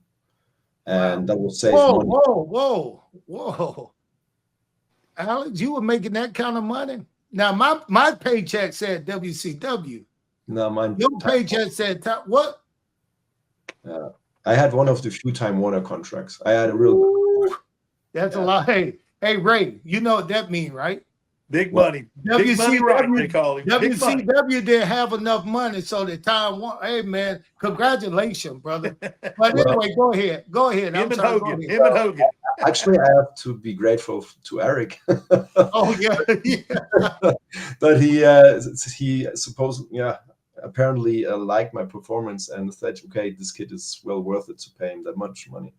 and that will save money. Whoa. Alex, you were making that kind of money? Now, my paycheck said WCW. No, mine. Your paycheck said, what? I had one of the few Time Warner contracts. I had a real. That's a lot. Hey, Ray, you know what that means, right? Big money. Big money right, they call him. Big money. WCW didn't have enough money, so the Time Warner. Hey, man, congratulations, brother. But anyway, go ahead. Him and Hogan. Actually, I have to be grateful to Eric. Oh yeah. But he apparently liked my performance and said, okay, this kid is well worth it to pay him that much money,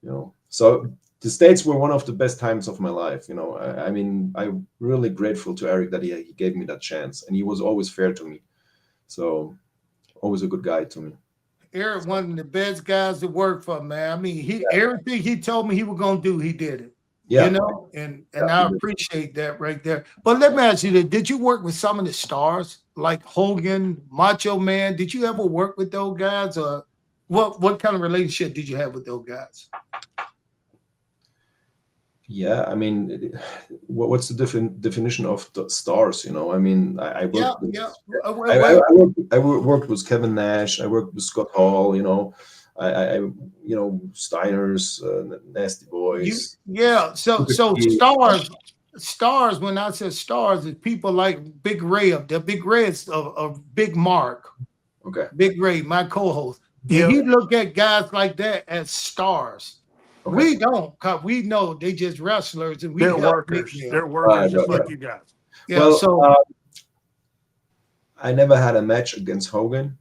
you know. So the States were one of the best times of my life, you know. I mean, I'm really grateful to Eric that he gave me that chance, and he was always fair to me. So always a good guy to me. Eric, one of the best guys to work for, man. I mean, everything he told me he was gonna do, he did it. Yeah. You know, and I appreciate that right there. But let me ask you this: did you work with some of the stars like Hogan, Macho Man? Did you ever work with those guys, or what kind of relationship did you have with those guys? Yeah, I mean, what's the definition of the stars? You know, I mean, I worked I worked with Kevin Nash. I worked with Scott Hall. You know, I you know, Steiner's, Nasty Boys. So stars. When I said stars, is people like Big Ray of the Big Reds of Big Mark. Okay. Big Ray, my co-host. Yeah. He look at guys like that as stars. Okay. We don't, because we know they just wrestlers and they're workers. They're workers just like you guys. Yeah, well, so I never had a match against Hogan.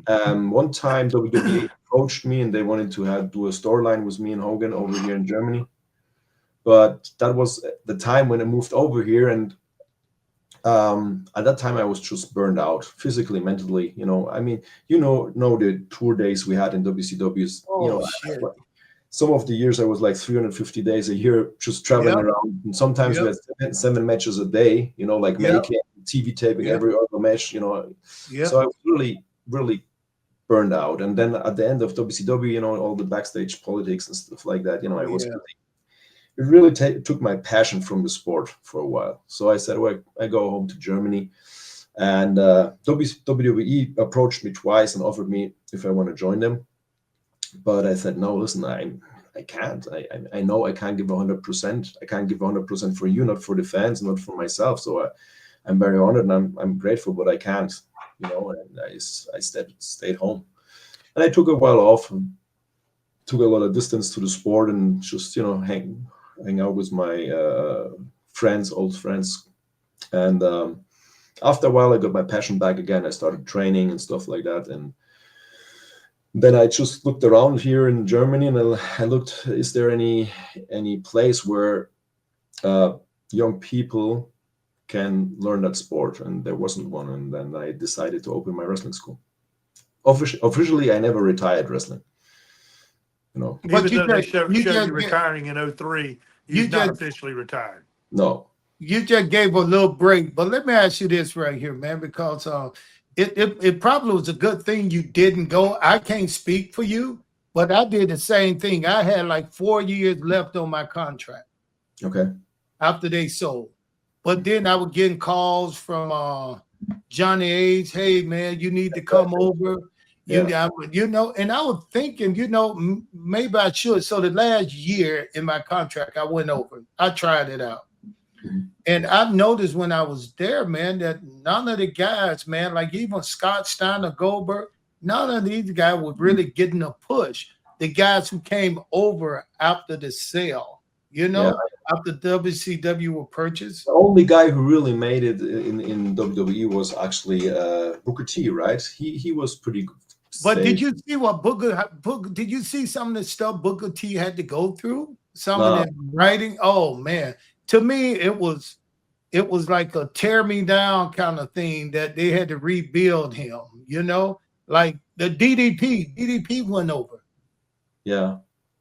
One time WWE approached me and they wanted to do a storyline with me and Hogan over here in Germany. But that was the time when I moved over here, and At that time I was just burned out physically, mentally. I mean, know the tour days we had in WCW's. Oh shit. Some of the years I was like 350 days a year just traveling Yep. around, and sometimes we Yep. had seven matches a day, like Yep. making TV taping Yep. every other match. Yep. So I was really, really burned out. And then at the end of WCW, all the backstage politics and stuff like that, Oh, it was yeah. it really took my passion from the sport for a while. So I said, well, I go home to Germany, and WWE approached me twice and offered me if I want to join them. But I said, no, listen, I can't. I know I can't give 100%. I can't give 100% for you, not for the fans, not for myself. So I'm very honored, and I'm grateful, but I can't. And I stayed home, and I took a while off, and took a lot of distance to the sport, and just hang out with my old friends, and after a while I got my passion back again. I started training and stuff like that, and then I just looked around here in Germany, and I looked, is there any place where young people can learn that sport? And there wasn't one. And then I decided to open my wrestling school. Officially, I never retired wrestling. But Even though they showed you just retiring in 03, you're not officially retired. No. You just gave a little break. But let me ask you this right here, man, because it probably was a good thing you didn't go. I can't speak for you, but I did the same thing. I had like 4 years left on my contract. Okay. After they sold. But then I was getting calls from Johnny Age. Hey, man, you need to come over. Yeah. And I was thinking, maybe I should. So the last year in my contract, I went over. I tried it out. Mm-hmm. And I've noticed when I was there, man, that none of the guys, man, like even Scott Steiner, Goldberg, none of these guys were really getting a push. The guys who came over after the sale, after WCW were purchased. The only guy who really made it in WWE was actually Booker T, right? He was pretty good. But did you see what Booker? Did you see some of the stuff Booker T had to go through? Some of that writing. Oh man, to me it was like a tear me down kind of thing that they had to rebuild him. Like the DDP. DDP went over. Yeah.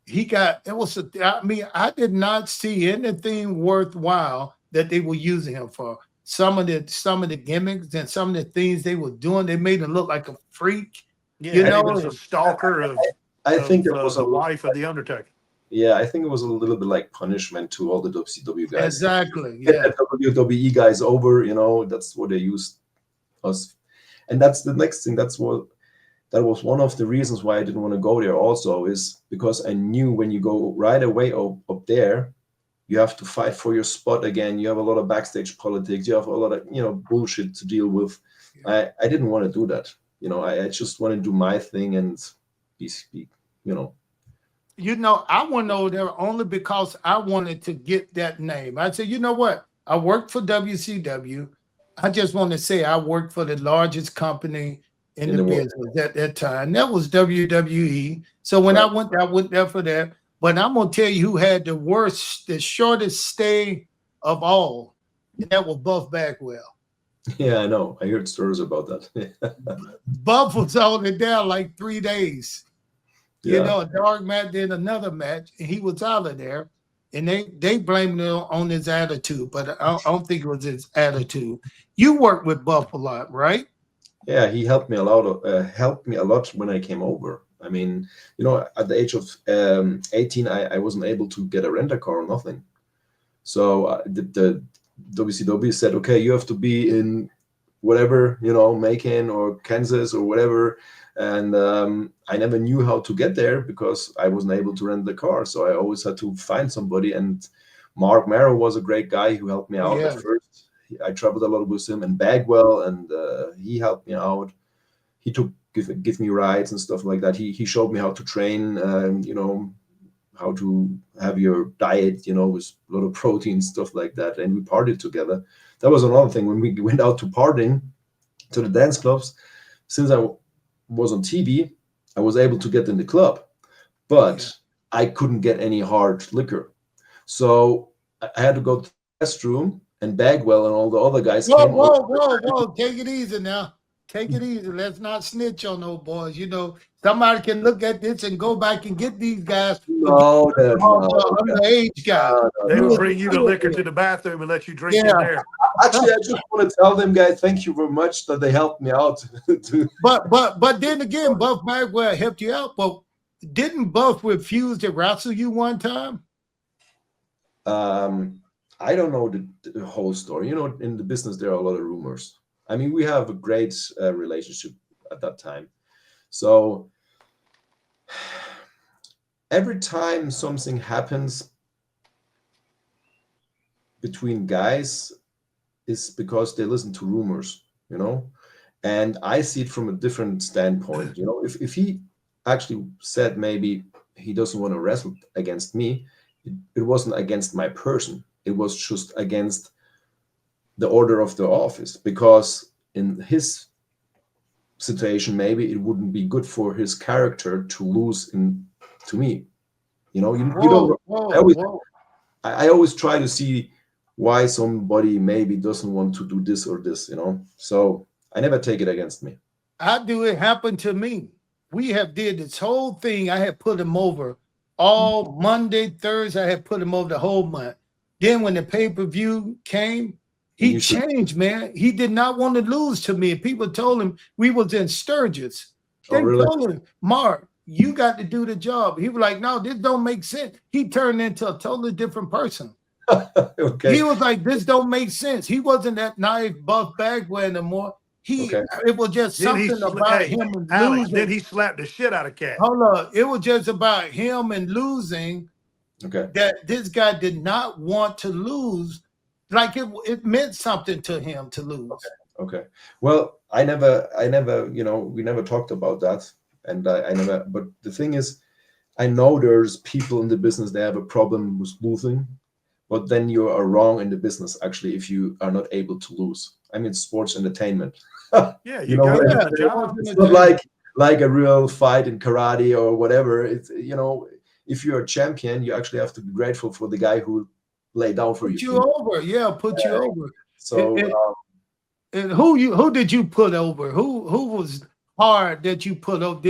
I did not see anything worthwhile that they were using him for. Some of the gimmicks and some of the things they were doing, they made him look like a freak. Yeah, he was a stalker of. I think it was the life of the Undertaker. Yeah, I think it was a little bit like punishment to all the WCW guys. Exactly. Get Yeah. the WWE guys over, that's what they used us. And that's the next thing. That was one of the reasons why I didn't want to go there also, is because I knew when you go right away up there, you have to fight for your spot again. You have a lot of backstage politics. You have a lot of, bullshit to deal with. I didn't want to do that. I just want to do my thing and be. I went over there only because I wanted to get that name. I said, you know what? I worked for WCW. I just want to say I worked for the largest company in the business at that time. That was WWE. So when I went there for that. But I'm going to tell you who had the shortest stay of all. And that was Buff Bagwell. Yeah, I know. I heard stories about that. Buff was only there like 3 days. Yeah. A dark match, then another match, and he was out of there. And they blamed him on his attitude, but I don't think it was his attitude. You worked with Buff a lot, right? Yeah, he helped me a lot when I came over. I mean, at the age of 18, I wasn't able to get a rent-a-car or nothing. So the WCW said, okay, you have to be in whatever, Macon or Kansas or whatever. And I never knew how to get there because I wasn't able to rent the car. So I always had to find somebody. And Mark Merrow was a great guy who helped me out at first. I traveled a lot with him, and Bagwell, and he helped me out. He give me rides and stuff like that. He showed me how to train, how to have your diet, with a lot of protein, stuff like that. And we partied together. That was another thing. When we went out to partying, to the dance clubs, since I was on TV, I was able to get in the club, but I couldn't get any hard liquor. So I had to go to the restroom and Bagwell and all the other guys Whoa, came whoa, over. whoa, whoa. Take it easy now. Take it easy. Let's not snitch on those boys. You know, somebody can look at this and go back and get these guys. No, no. Underage guys. They You would was bring you the liquor to the bathroom and let you drink in Yeah. there. Actually, I just want to tell them, guys, thank you very much that they helped me out. But then again, Buff Bagwell helped you out. But didn't Buff refuse to wrestle you one time? I don't know the whole story. You know, in the business, there are a lot of rumors. I mean, we have a great relationship at that time. So every time something happens between guys is because they listen to rumors, you know? And I see it from a different standpoint. You know, if he actually said maybe he doesn't want to wrestle against me, it wasn't against my person. It was just against the order of the office, because in his situation, maybe it wouldn't be good for his character to lose to me. You know, you don't. I always try to see why somebody maybe doesn't want to do this or this. You know, so I never take it against me. I do. It happened to me. We have did this whole thing. I had put him over all Monday, Thursday. I had put him over the whole month. Then when the pay-per-view came, he changed, man. He did not want to lose to me. People told him we was in Sturgis. They told him, Mark, you got to do the job. He was like, no, this don't make sense. He turned into a totally different person. Okay. He was like, this don't make sense. He wasn't that nice Buff Bagwell anymore. It was just something about him and Alex, losing. then he slapped the shit out of Cat. Hold on. It was just about him and losing. Okay. That this guy did not want to lose. Like it meant something to him to lose. Okay. Well, I never, you know, we never talked about that. And I never, but the thing is, I know there's people in the business, they have a problem with losing, but then you are wrong in the business, actually, if you are not able to lose. I mean, sports entertainment. Yeah, you know, it's not like a real fight in karate or whatever. It's, you know, if you're a champion, you actually have to be grateful for the guy who lay down for you. Put you over, yeah, put you over. So, and who did you put over? Who was hard that you put over?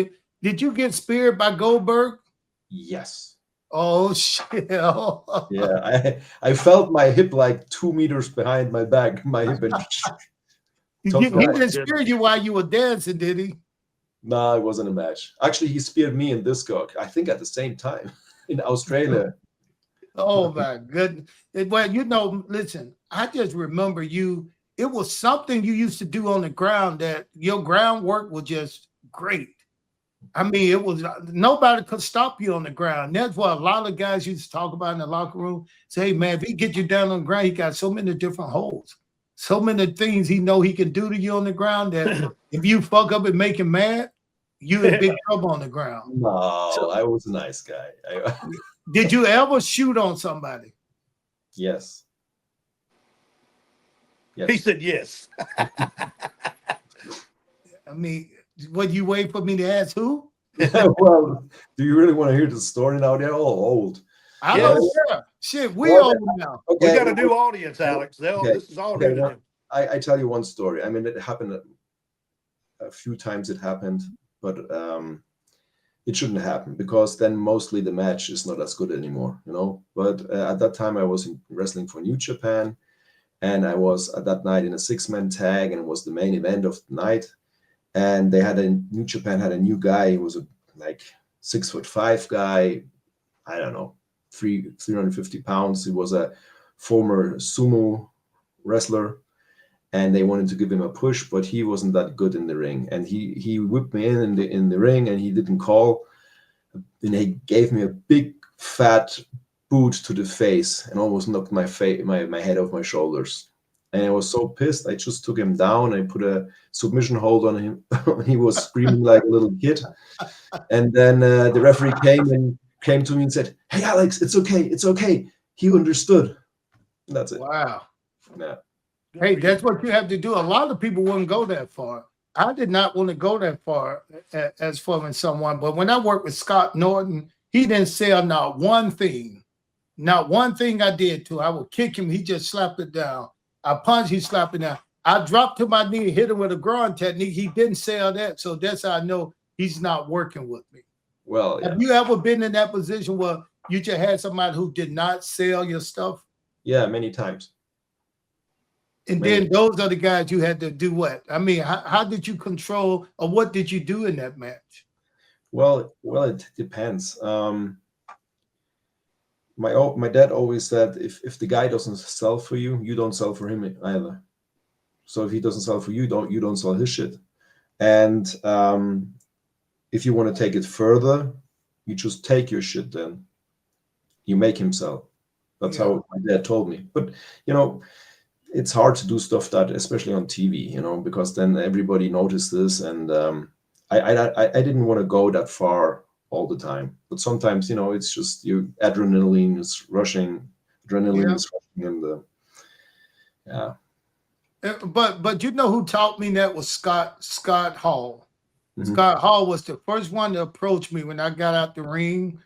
Did you get speared by Goldberg? Yes. Oh shit! Yeah, I felt my hip like 2 meters behind my back. My hip. He didn't spear you while you were dancing, did he? No, it wasn't a match. Actually, he speared me in disco, I think at the same time in Australia. Oh my goodness. Well, you know, listen, I just remember you. It was something you used to do on the ground that your groundwork was just great. I mean, it was nobody could stop you on the ground. That's what a lot of guys used to talk about in the locker room. Say, hey, man, if he get you down on the ground, he got so many different holes, so many things he know he can do to you on the ground that if you fuck up and make him mad, you in big trouble on the ground. No, so, I was a nice guy. Did you ever shoot on somebody? Yes. Yes. He said yes. I mean, would you wait for me to ask who? Well, do you really want to hear the story now? They're all old. I don't care. Shit, we old now. Okay. We got a new audience, Alex. This is all new to them. I tell you one story. I mean, it happened a few times. It happened, but it shouldn't happen, because then mostly the match is not as good anymore, you know. But at that time, I was wrestling for New Japan, and I was at that night in a 6-man tag, and it was the main event of the night. And they had New Japan had a new guy. He was a like 6'5" guy. I don't know, 350 pounds. He was a former sumo wrestler, and they wanted to give him a push, but he wasn't that good in the ring. And he whipped me in the ring, and he didn't call. And he gave me a big fat boot to the face and almost knocked my head off my shoulders. And I was so pissed, I just took him down. I put a submission hold on him. He was screaming like a little kid. And then the referee came to me and said, "Hey, Alex, it's okay. It's okay." He understood. And that's it. Wow. Yeah. Hey, that's what you have to do. A lot of people wouldn't go that far. I did not want to go that far as far as someone. But when I worked with Scott Norton, he didn't say not one thing. Not one thing I did to. I would kick him. He just slapped it down. I punch, he slapped me down. I dropped to my knee, hit him with a groin technique. He didn't sell that, so that's how I know he's not working with me. Well, yeah. Have you ever been in that position where you just had somebody who did not sell your stuff? Yeah, many times. And then those are the guys you had to do what? I mean, how did you control, or what did you do in that match? Well, it depends. My dad always said, if the guy doesn't sell for you, you don't sell for him either. So if he doesn't sell for you, you don't sell his shit. And if you want to take it further, you just take your shit. Then you make him sell. That's how my dad told me. But it's hard to do stuff that, especially on TV, because then everybody notices. And I didn't want to go that far all the time. But sometimes, it's just adrenaline is rushing, and yeah. But you know who taught me that was Scott Hall. Mm-hmm. Scott Hall was the first one to approach me when I got out the ring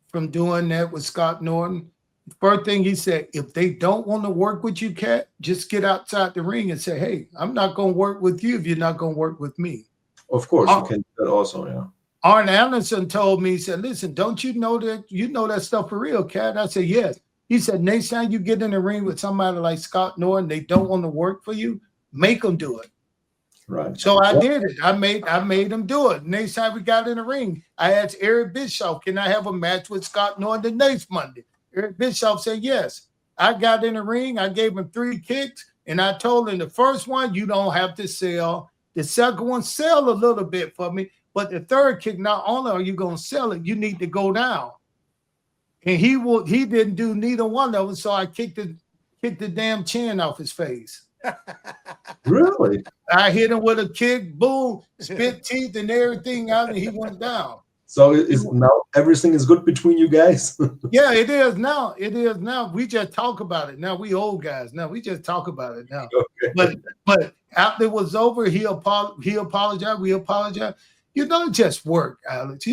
from doing that with Scott Norton. First thing he said, if they don't want to work with you, Cat, just get outside the ring and say, hey, I'm not going to work with you if you're not going to work with me. Of course, you can do that also, yeah. Arn Anderson told me, he said, listen, don't you know that stuff for real, Cat? I said, yes. He said, next time you get in the ring with somebody like Scott Norton, they don't want to work for you, make them do it. Right. So I did it. I made them do it. Next time we got in the ring, I asked Eric Bischoff, can I have a match with Scott Norton the next Monday? Eric Bischoff said yes. I got in the ring. I gave him 3 kicks, and I told him the first one, you don't have to sell. The second one, sell a little bit for me. But the third kick, not only are you going to sell it, you need to go down. And he didn't do neither one of them, so I kicked the damn chin off his face. Really? I hit him with a kick, boom, spit teeth and everything out, and he went down. So now everything is good between you guys? Yeah, it is now. It is now. We just talk about it now. We old guys now. We just talk about it now. Okay. But after it was over, he apologized. We apologized. Just work, Alex.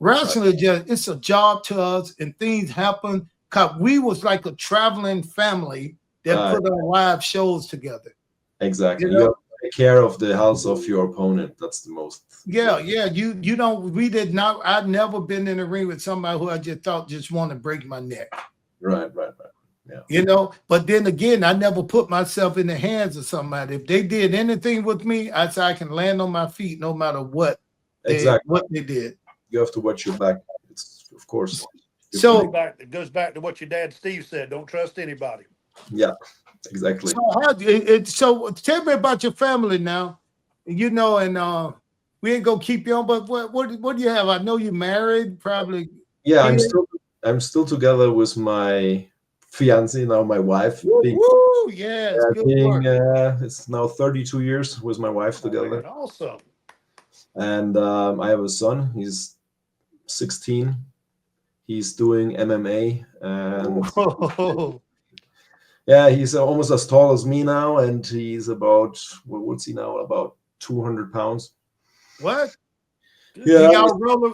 Wrestling it's a job to us, and things happen. Cause we was like a traveling family that put on live shows together. Exactly. You have to take care of the health of your opponent. That's the most. Yeah. We did not. I'd never been in a ring with somebody who I just want to break my neck. Right. Yeah. But then again, I never put myself in the hands of somebody. If they did anything with me, I said I can land on my feet no matter what. What they did. You have to watch your back. It's of course. So it goes back to what your dad Steve said. Don't trust anybody. Yeah, exactly. So tell me about your family now. And we ain't gonna keep you on, but what do you have? I know you married, probably. Yeah, I'm still together with my fiancée now, my wife. Yes, it's now 32 years with my wife together. Man, awesome. And I have a son. He's 16. He's doing MMA, and yeah, he's almost as tall as me now, and he's about what's he now? About 200 pounds. What? Yeah.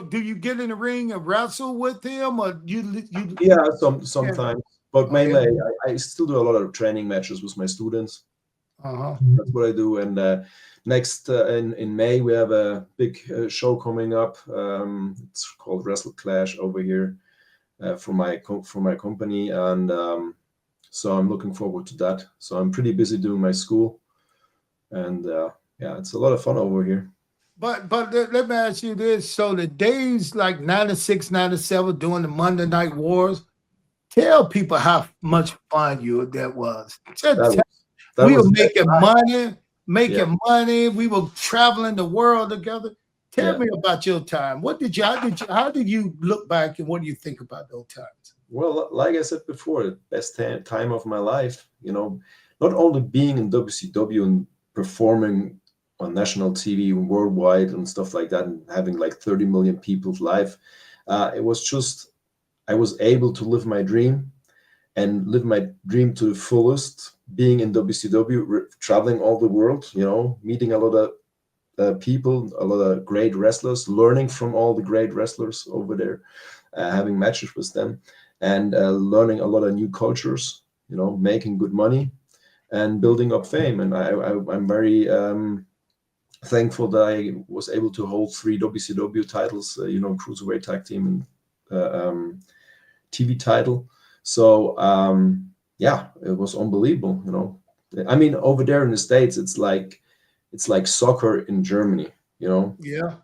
Do you get in the ring and wrestle with him, or you? Yeah, sometimes, but mainly I still do a lot of training matches with my students. That's what I do, and next in May we have a big show coming up. It's called Wrestle Clash over here for my company, and so I'm looking forward to that. So I'm pretty busy doing my school, and it's a lot of fun over here. But let me ask you this: so the days like 96, 97 doing the Monday Night Wars, tell people how much fun that was. We were making money. We were traveling the world together. Tell me about your time. How did you look back, and what do you think about those times? Well, like I said before, the best time of my life, not only being in WCW and performing on national TV and worldwide and stuff like that, and having like 30 million people live, it was just, I was able to live my dream and live my dream to the fullest, being in WCW, traveling all the world, meeting a lot of people, a lot of great wrestlers, learning from all the great wrestlers over there, having matches with them, and learning a lot of new cultures, making good money. and building up fame. And I'm very thankful that I was able to hold 3 WCW titles, cruiserweight tag team and TV title. So yeah, it was unbelievable. I mean, over there in the States, it's like soccer in Germany. Yeah.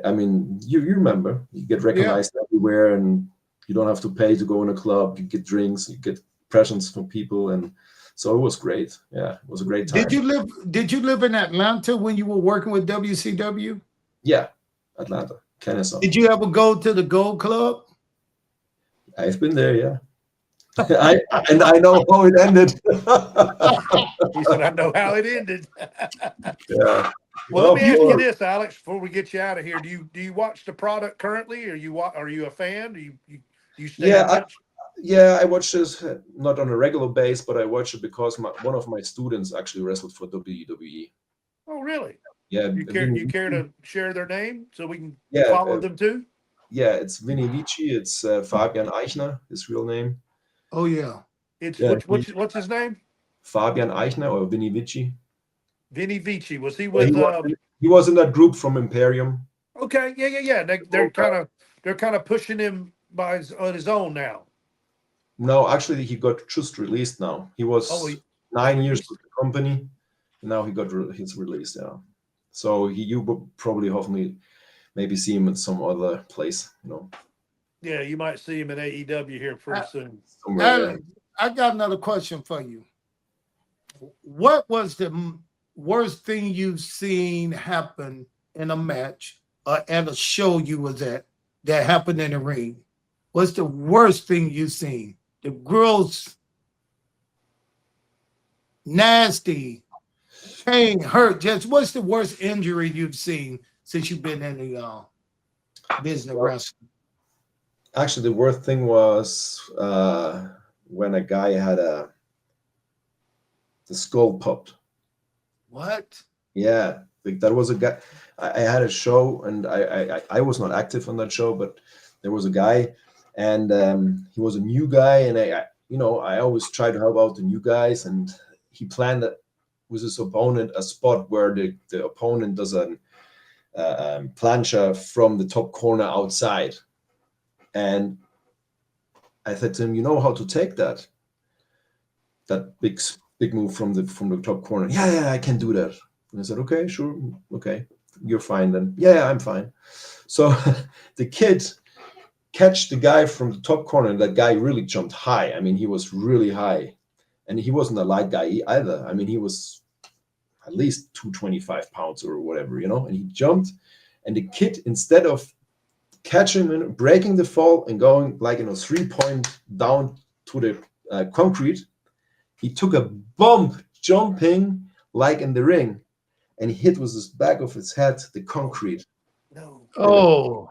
I mean, you remember, you get recognized everywhere, and you don't have to pay to go in a club. You get drinks, you get presents from people, and so it was great. Yeah, it was a great time. Did you live in Atlanta when you were working with WCW? Yeah, Atlanta, Kennesaw. Did you ever go to the Gold Club? I've been there, yeah. I know how it ended. He said, I know how it ended. Yeah. Well, let me ask you this, Alex, before we get you out of here. Do you watch the product currently? Are you a fan? Do you stay in touch? I watch this not on a regular basis, but I watch it because one of my students actually wrestled for WWE. Oh, really? Yeah. You care to share their name so we can Yeah, follow them too? Yeah, it's Vinny Vici. It's Fabian Eichner, his real name. Oh yeah. It's Yeah, what's his name? Fabian Eichner or Vinny Vici. Vinny Vici. Was he with? He was in that group from Imperium. Okay, yeah. They're kind of pushing him on his own now. No, actually, he got just released now. He was 9 years with the company, and now he got his release. Yeah, so you would probably hopefully maybe see him at some other place. Yeah, you might see him in AEW here pretty soon. Alex, I got another question for you. What was the worst thing you've seen happen in a match or at a show you was at that happened in the ring? What's the worst thing you've seen? The gross, nasty, pain, hurt. Just what's the worst injury you've seen since you've been in the business wrestling? Actually, the worst thing was when a guy had the skull popped. What? Yeah, that was a guy. I had a show, and I was not active on that show, but there was a guy, and he was a new guy, and I always try to help out the new guys, and he planned with his opponent a spot where the opponent does a plancha from the top corner outside. And I said to him, you know how to take that big move from the top corner? Yeah, I can do that. And I said, okay, sure, okay, you're fine then. Yeah, I'm fine. So the kid catch the guy from the top corner, and that guy really jumped high. I mean, he was really high, and he wasn't a light guy either. I mean, he was at least 225 pounds or whatever, and he jumped, and the kid, instead of catching him, breaking the fall and going like 3-point down to the concrete, he took a bump jumping like in the ring, and he hit with his back of his head the concrete. No. Oh.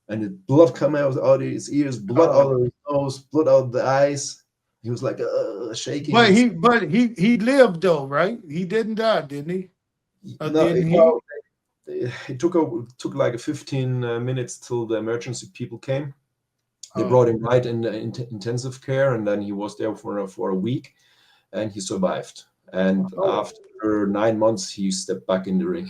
And the blood come out of his ears, blood out of his nose, blood out of the eyes. He was like shaking. But he lived though, right? He didn't die, didn't he? It took like 15 minutes till the emergency people came. They brought him right in the intensive care, and then he was there for a week, and he survived. And after 9 months, he stepped back in the ring.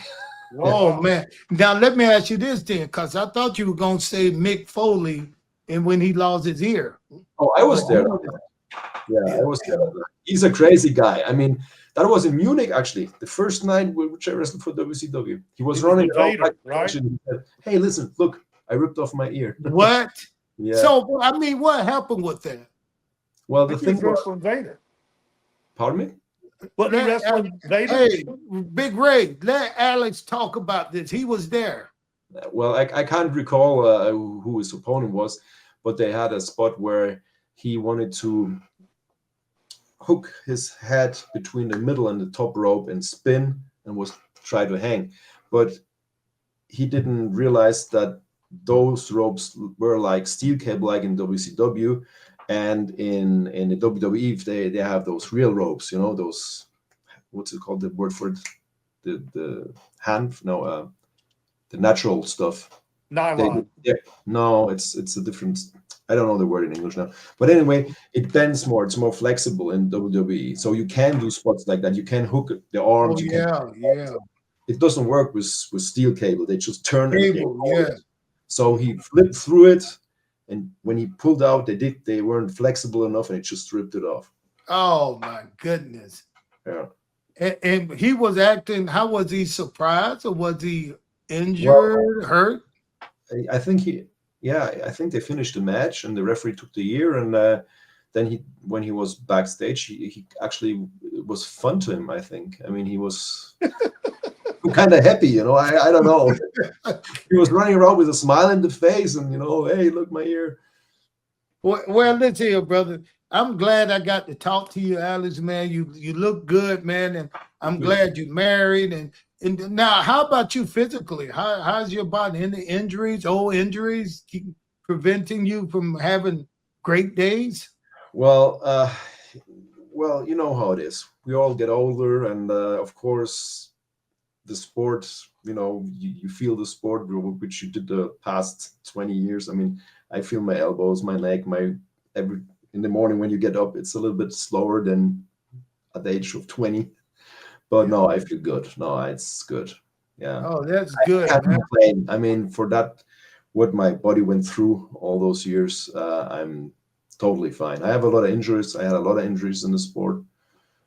Oh man! Now let me ask you this then, because I thought you were gonna say Mick Foley, and when he lost his ear. Oh, I was there. Yeah, I was there. He's a crazy guy. I mean, that was in Munich actually. The first night which I wrestled for WCW, he was running around, right? And he said, "Hey, listen, look, I ripped off my ear." What? Yeah. So I mean, what happened with that? Well, the thing was, Vader. Pardon me? What wrestling Vader? Hey, Big Ray, let Alex talk about this. He was there. Well, I can't recall who his opponent was, but they had a spot where he wanted to hook his head between the middle and the top rope and spin and was try to hang, but he didn't realize that those ropes were like steel cable, like in WCW, and in the WWE they have those real ropes, those, what's it called, the word for it, the natural stuff. Nylon. No, it's a different. I don't know the word in English now, but anyway, it bends more. It's more flexible in WWE, so you can do spots like that. You can hook the Oh arms. yeah. It doesn't work with steel cable. They just turn and they Cable, hold yeah. it. So he flipped through it, and when he pulled out, they weren't flexible enough, and it just ripped it off. Oh my goodness. Yeah. And he was acting. How was he surprised, or was he Well, injured, hurt? I think I think they finished the match, and the referee took the ear, and then when he was backstage, he actually, it was fun to him. I think. I mean, he was kind of happy, you know. I don't know. He was running around with a smile in the face, and hey, look my ear. Well, listen here, brother. I'm glad I got to talk to you, Alex, man. You look good, man, and I'm glad you're married. And now, how about you physically? How's your body? Any injuries, old injuries, keep preventing you from having great days? Well, you know how it is. We all get older, and of course, the sport. You feel the sport, which you did the past 20 years. I mean, I feel my elbows, my neck, in the morning when you get up, it's a little bit slower than at the age of 20. But no, I feel good. No, it's good. Yeah. Oh, that's I good, can't man. complain. I mean, for that, what my body went through all those years, I'm totally fine. I have a lot of injuries. I had a lot of injuries in the sport.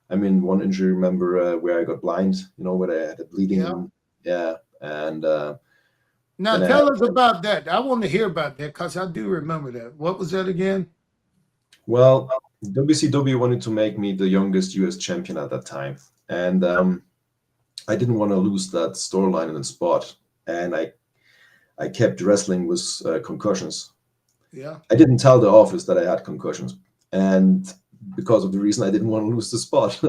I mean, one injury, remember, where I got blind, where I had a bleeding. Yeah. And Now, then tell us about that. I want to hear about that because I do remember that. What was that again? well, WCW wanted to make me the youngest US champion at that time. And I didn't want to lose that storyline in the spot. And I kept wrestling with concussions. Yeah. I didn't tell the office that I had concussions. And because of the reason I didn't want to lose the spot.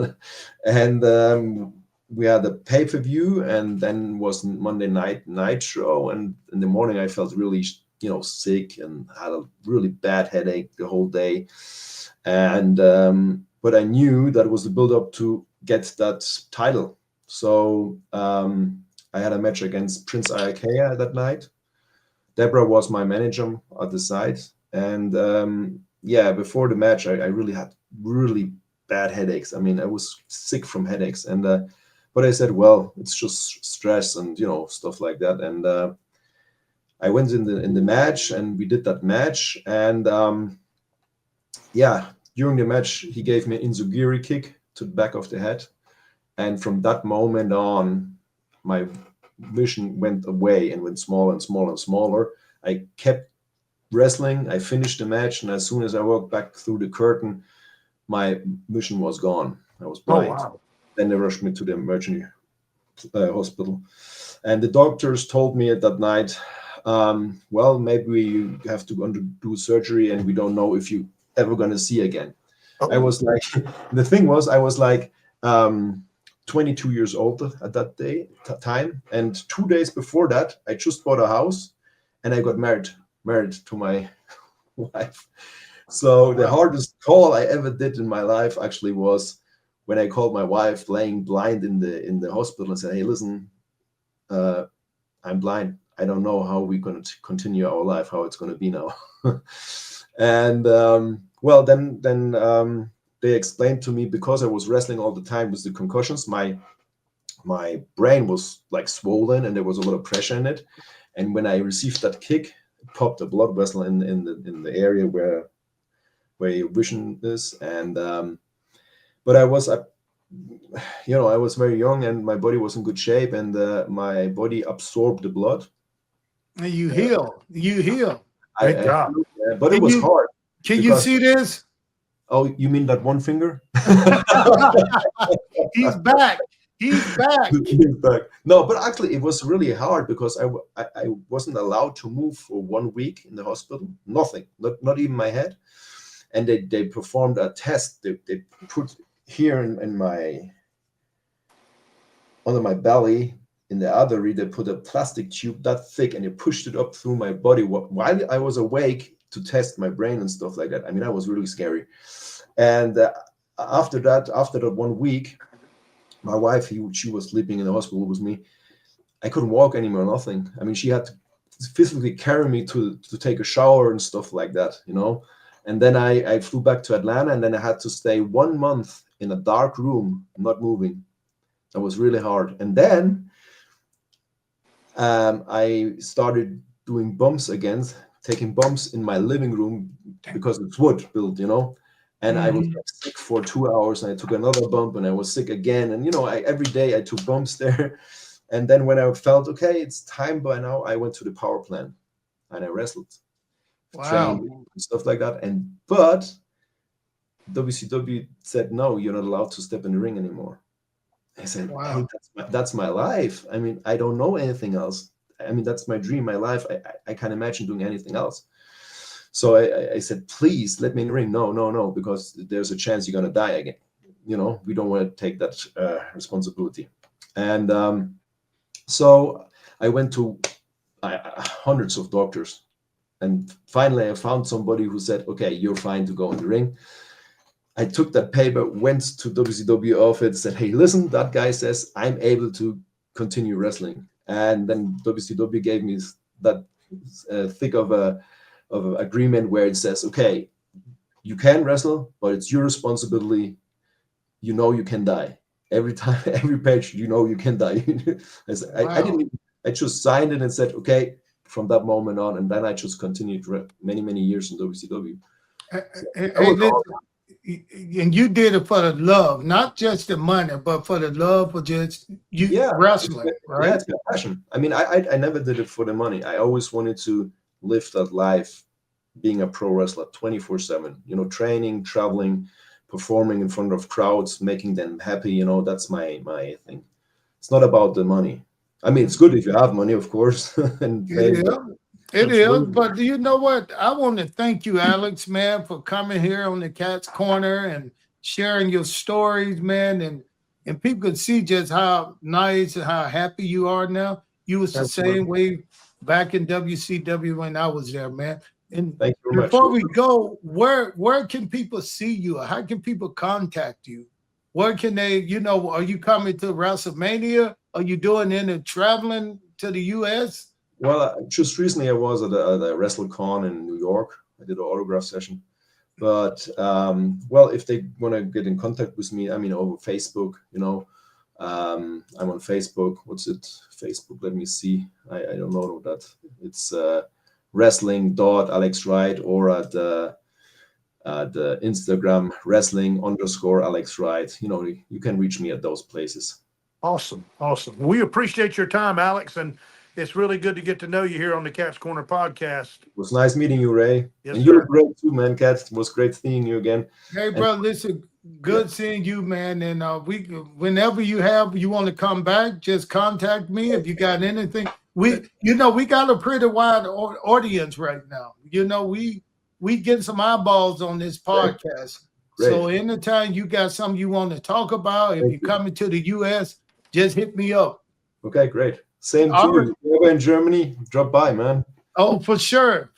And we had a pay-per-view, and then was Monday night Nitro. And in the morning, I felt really, sick and had a really bad headache the whole day. And but I knew that was the build-up to get that title. So I had a match against Prince Iakea that night. Deborah was my manager at the side. And before the match, I really had really bad headaches. I mean, I was sick from headaches. And but I said, well, it's just stress and stuff like that. And I went in the match, and we did that match. And during the match, he gave me an enzugiri kick to the back of the head. And from that moment on, my vision went away and went smaller and smaller and smaller. I kept wrestling. I finished the match, and as soon as I walked back through the curtain, my vision was gone. I was blind. Oh, wow. Then they rushed me to the emergency hospital, and the doctors told me at that night, well, maybe you have to undergo surgery, and we don't know if you ever going to see again. Oh. I was like, the thing was, I was like 22 years old at that time, and 2 days before that, I just bought a house, and I got married to my wife. So the hardest call I ever did in my life actually was when I called my wife laying blind in the hospital and said, hey, listen, I'm blind. I don't know how we're going to continue our life, how it's going to be now. And then they explained to me, because I was wrestling all the time with the concussions, my brain was like swollen, and there was a lot of pressure in it. And when I received that kick, it popped a blood vessel in the area where your vision is. And but I was very young, and my body was in good shape, and my body absorbed the blood. And you heal. Thank God. But it was hard. Can you see this? Oh, you mean that one finger? He's back. He's back. He's back. No, but actually, it was really hard because I wasn't allowed to move for 1 week in the hospital. Nothing, not even my head. And they performed a test. They put here in my under my belly, in the artery, they put a plastic tube that thick, and they pushed it up through my body while I was awake to test my brain and stuff like that. I mean, that was really scary. And after that 1 week, my wife, she was sleeping in the hospital with me. I couldn't walk anymore, nothing. I mean, she had to physically carry me to take a shower and stuff like that, you know. And then I flew back to Atlanta, and then I had to stay 1 month in a dark room, not moving. That was really hard. And then I started doing bumps again, taking bumps in my living room because it's wood built, you know. And I was sick for 2 hours, and I took another bump, and I was sick again. And, you know, every day I took bumps there. And then when I felt, okay, it's time by now, I went to the power plant and I wrestled, trained, and stuff like that. But WCW said, no, you're not allowed to step in the ring anymore. I said, hey, that's my life. I mean, I don't know anything else. I mean, that's my dream, my life. I can't imagine doing anything else. So I said, please let me in the ring. No, because there's a chance you're going to die again. You know, we don't want to take that responsibility. And so I went to hundreds of doctors. And finally, I found somebody who said, okay, you're fine to go in the ring. I took that paper, went to WCW office, said, hey, listen, that guy says I'm able to continue wrestling. And then WCW gave me that thick of an agreement where it says, okay, you can wrestle, but it's your responsibility. You know you can die. Every time, every page, you know you can die. I said, I just signed it and said, okay, from that moment on. And then I just continued many years in WCW. And you did it for the love, not just the money, but for the love of just wrestling, right? Yeah, it's my passion. I mean, I never did it for the money. I always wanted to live that life, being a pro wrestler 24/7, you know, training, traveling, performing in front of crowds, making them happy. You know, that's my thing. It's not about the money. I mean, it's good if you have money, of course. And it is, but you know what? I want to thank you, Alex, man, for coming here on the Cat's Corner and sharing your stories, man, and people can see just how nice and how happy you are now. You was the same way back in WCW when I was there, man. And thank you very much. Before we go, where can people see you? How can people contact you? Where can they, you know, are you coming to WrestleMania? Are you doing any traveling to the U.S.? Well, just recently I was at a WrestleCon in New York. I did an autograph session. But, well, if they want to get in contact with me, I mean, over Facebook, you know, I'm on Facebook. What's it? Facebook, let me see. I don't know that. It's wrestling.Alex Wright, or at the Instagram wrestling_Alex Wright. You know, you can reach me at those places. Awesome. We appreciate your time, Alex, and it's really good to get to know you here on the Cat's Corner podcast. It was nice meeting you, Ray. Yes, and you were great too, man, Cat. It was great seeing you again. Hey, brother, listen, good seeing you, man. And whenever you want to come back, just contact me if you got anything. We got a pretty wide audience right now. You know, we get some eyeballs on this podcast. Great. So anytime you got something you want to talk about, if you're coming to the U.S., just hit me up. Okay, great. Same to you. If you're ever in Germany, drop by, man. Oh, for sure,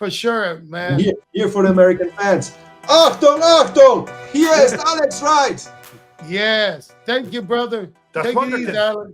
man. Here for the American fans. Achtung! Here is Alex Wright. Yes. Thank you, brother. Take it easy, Alex.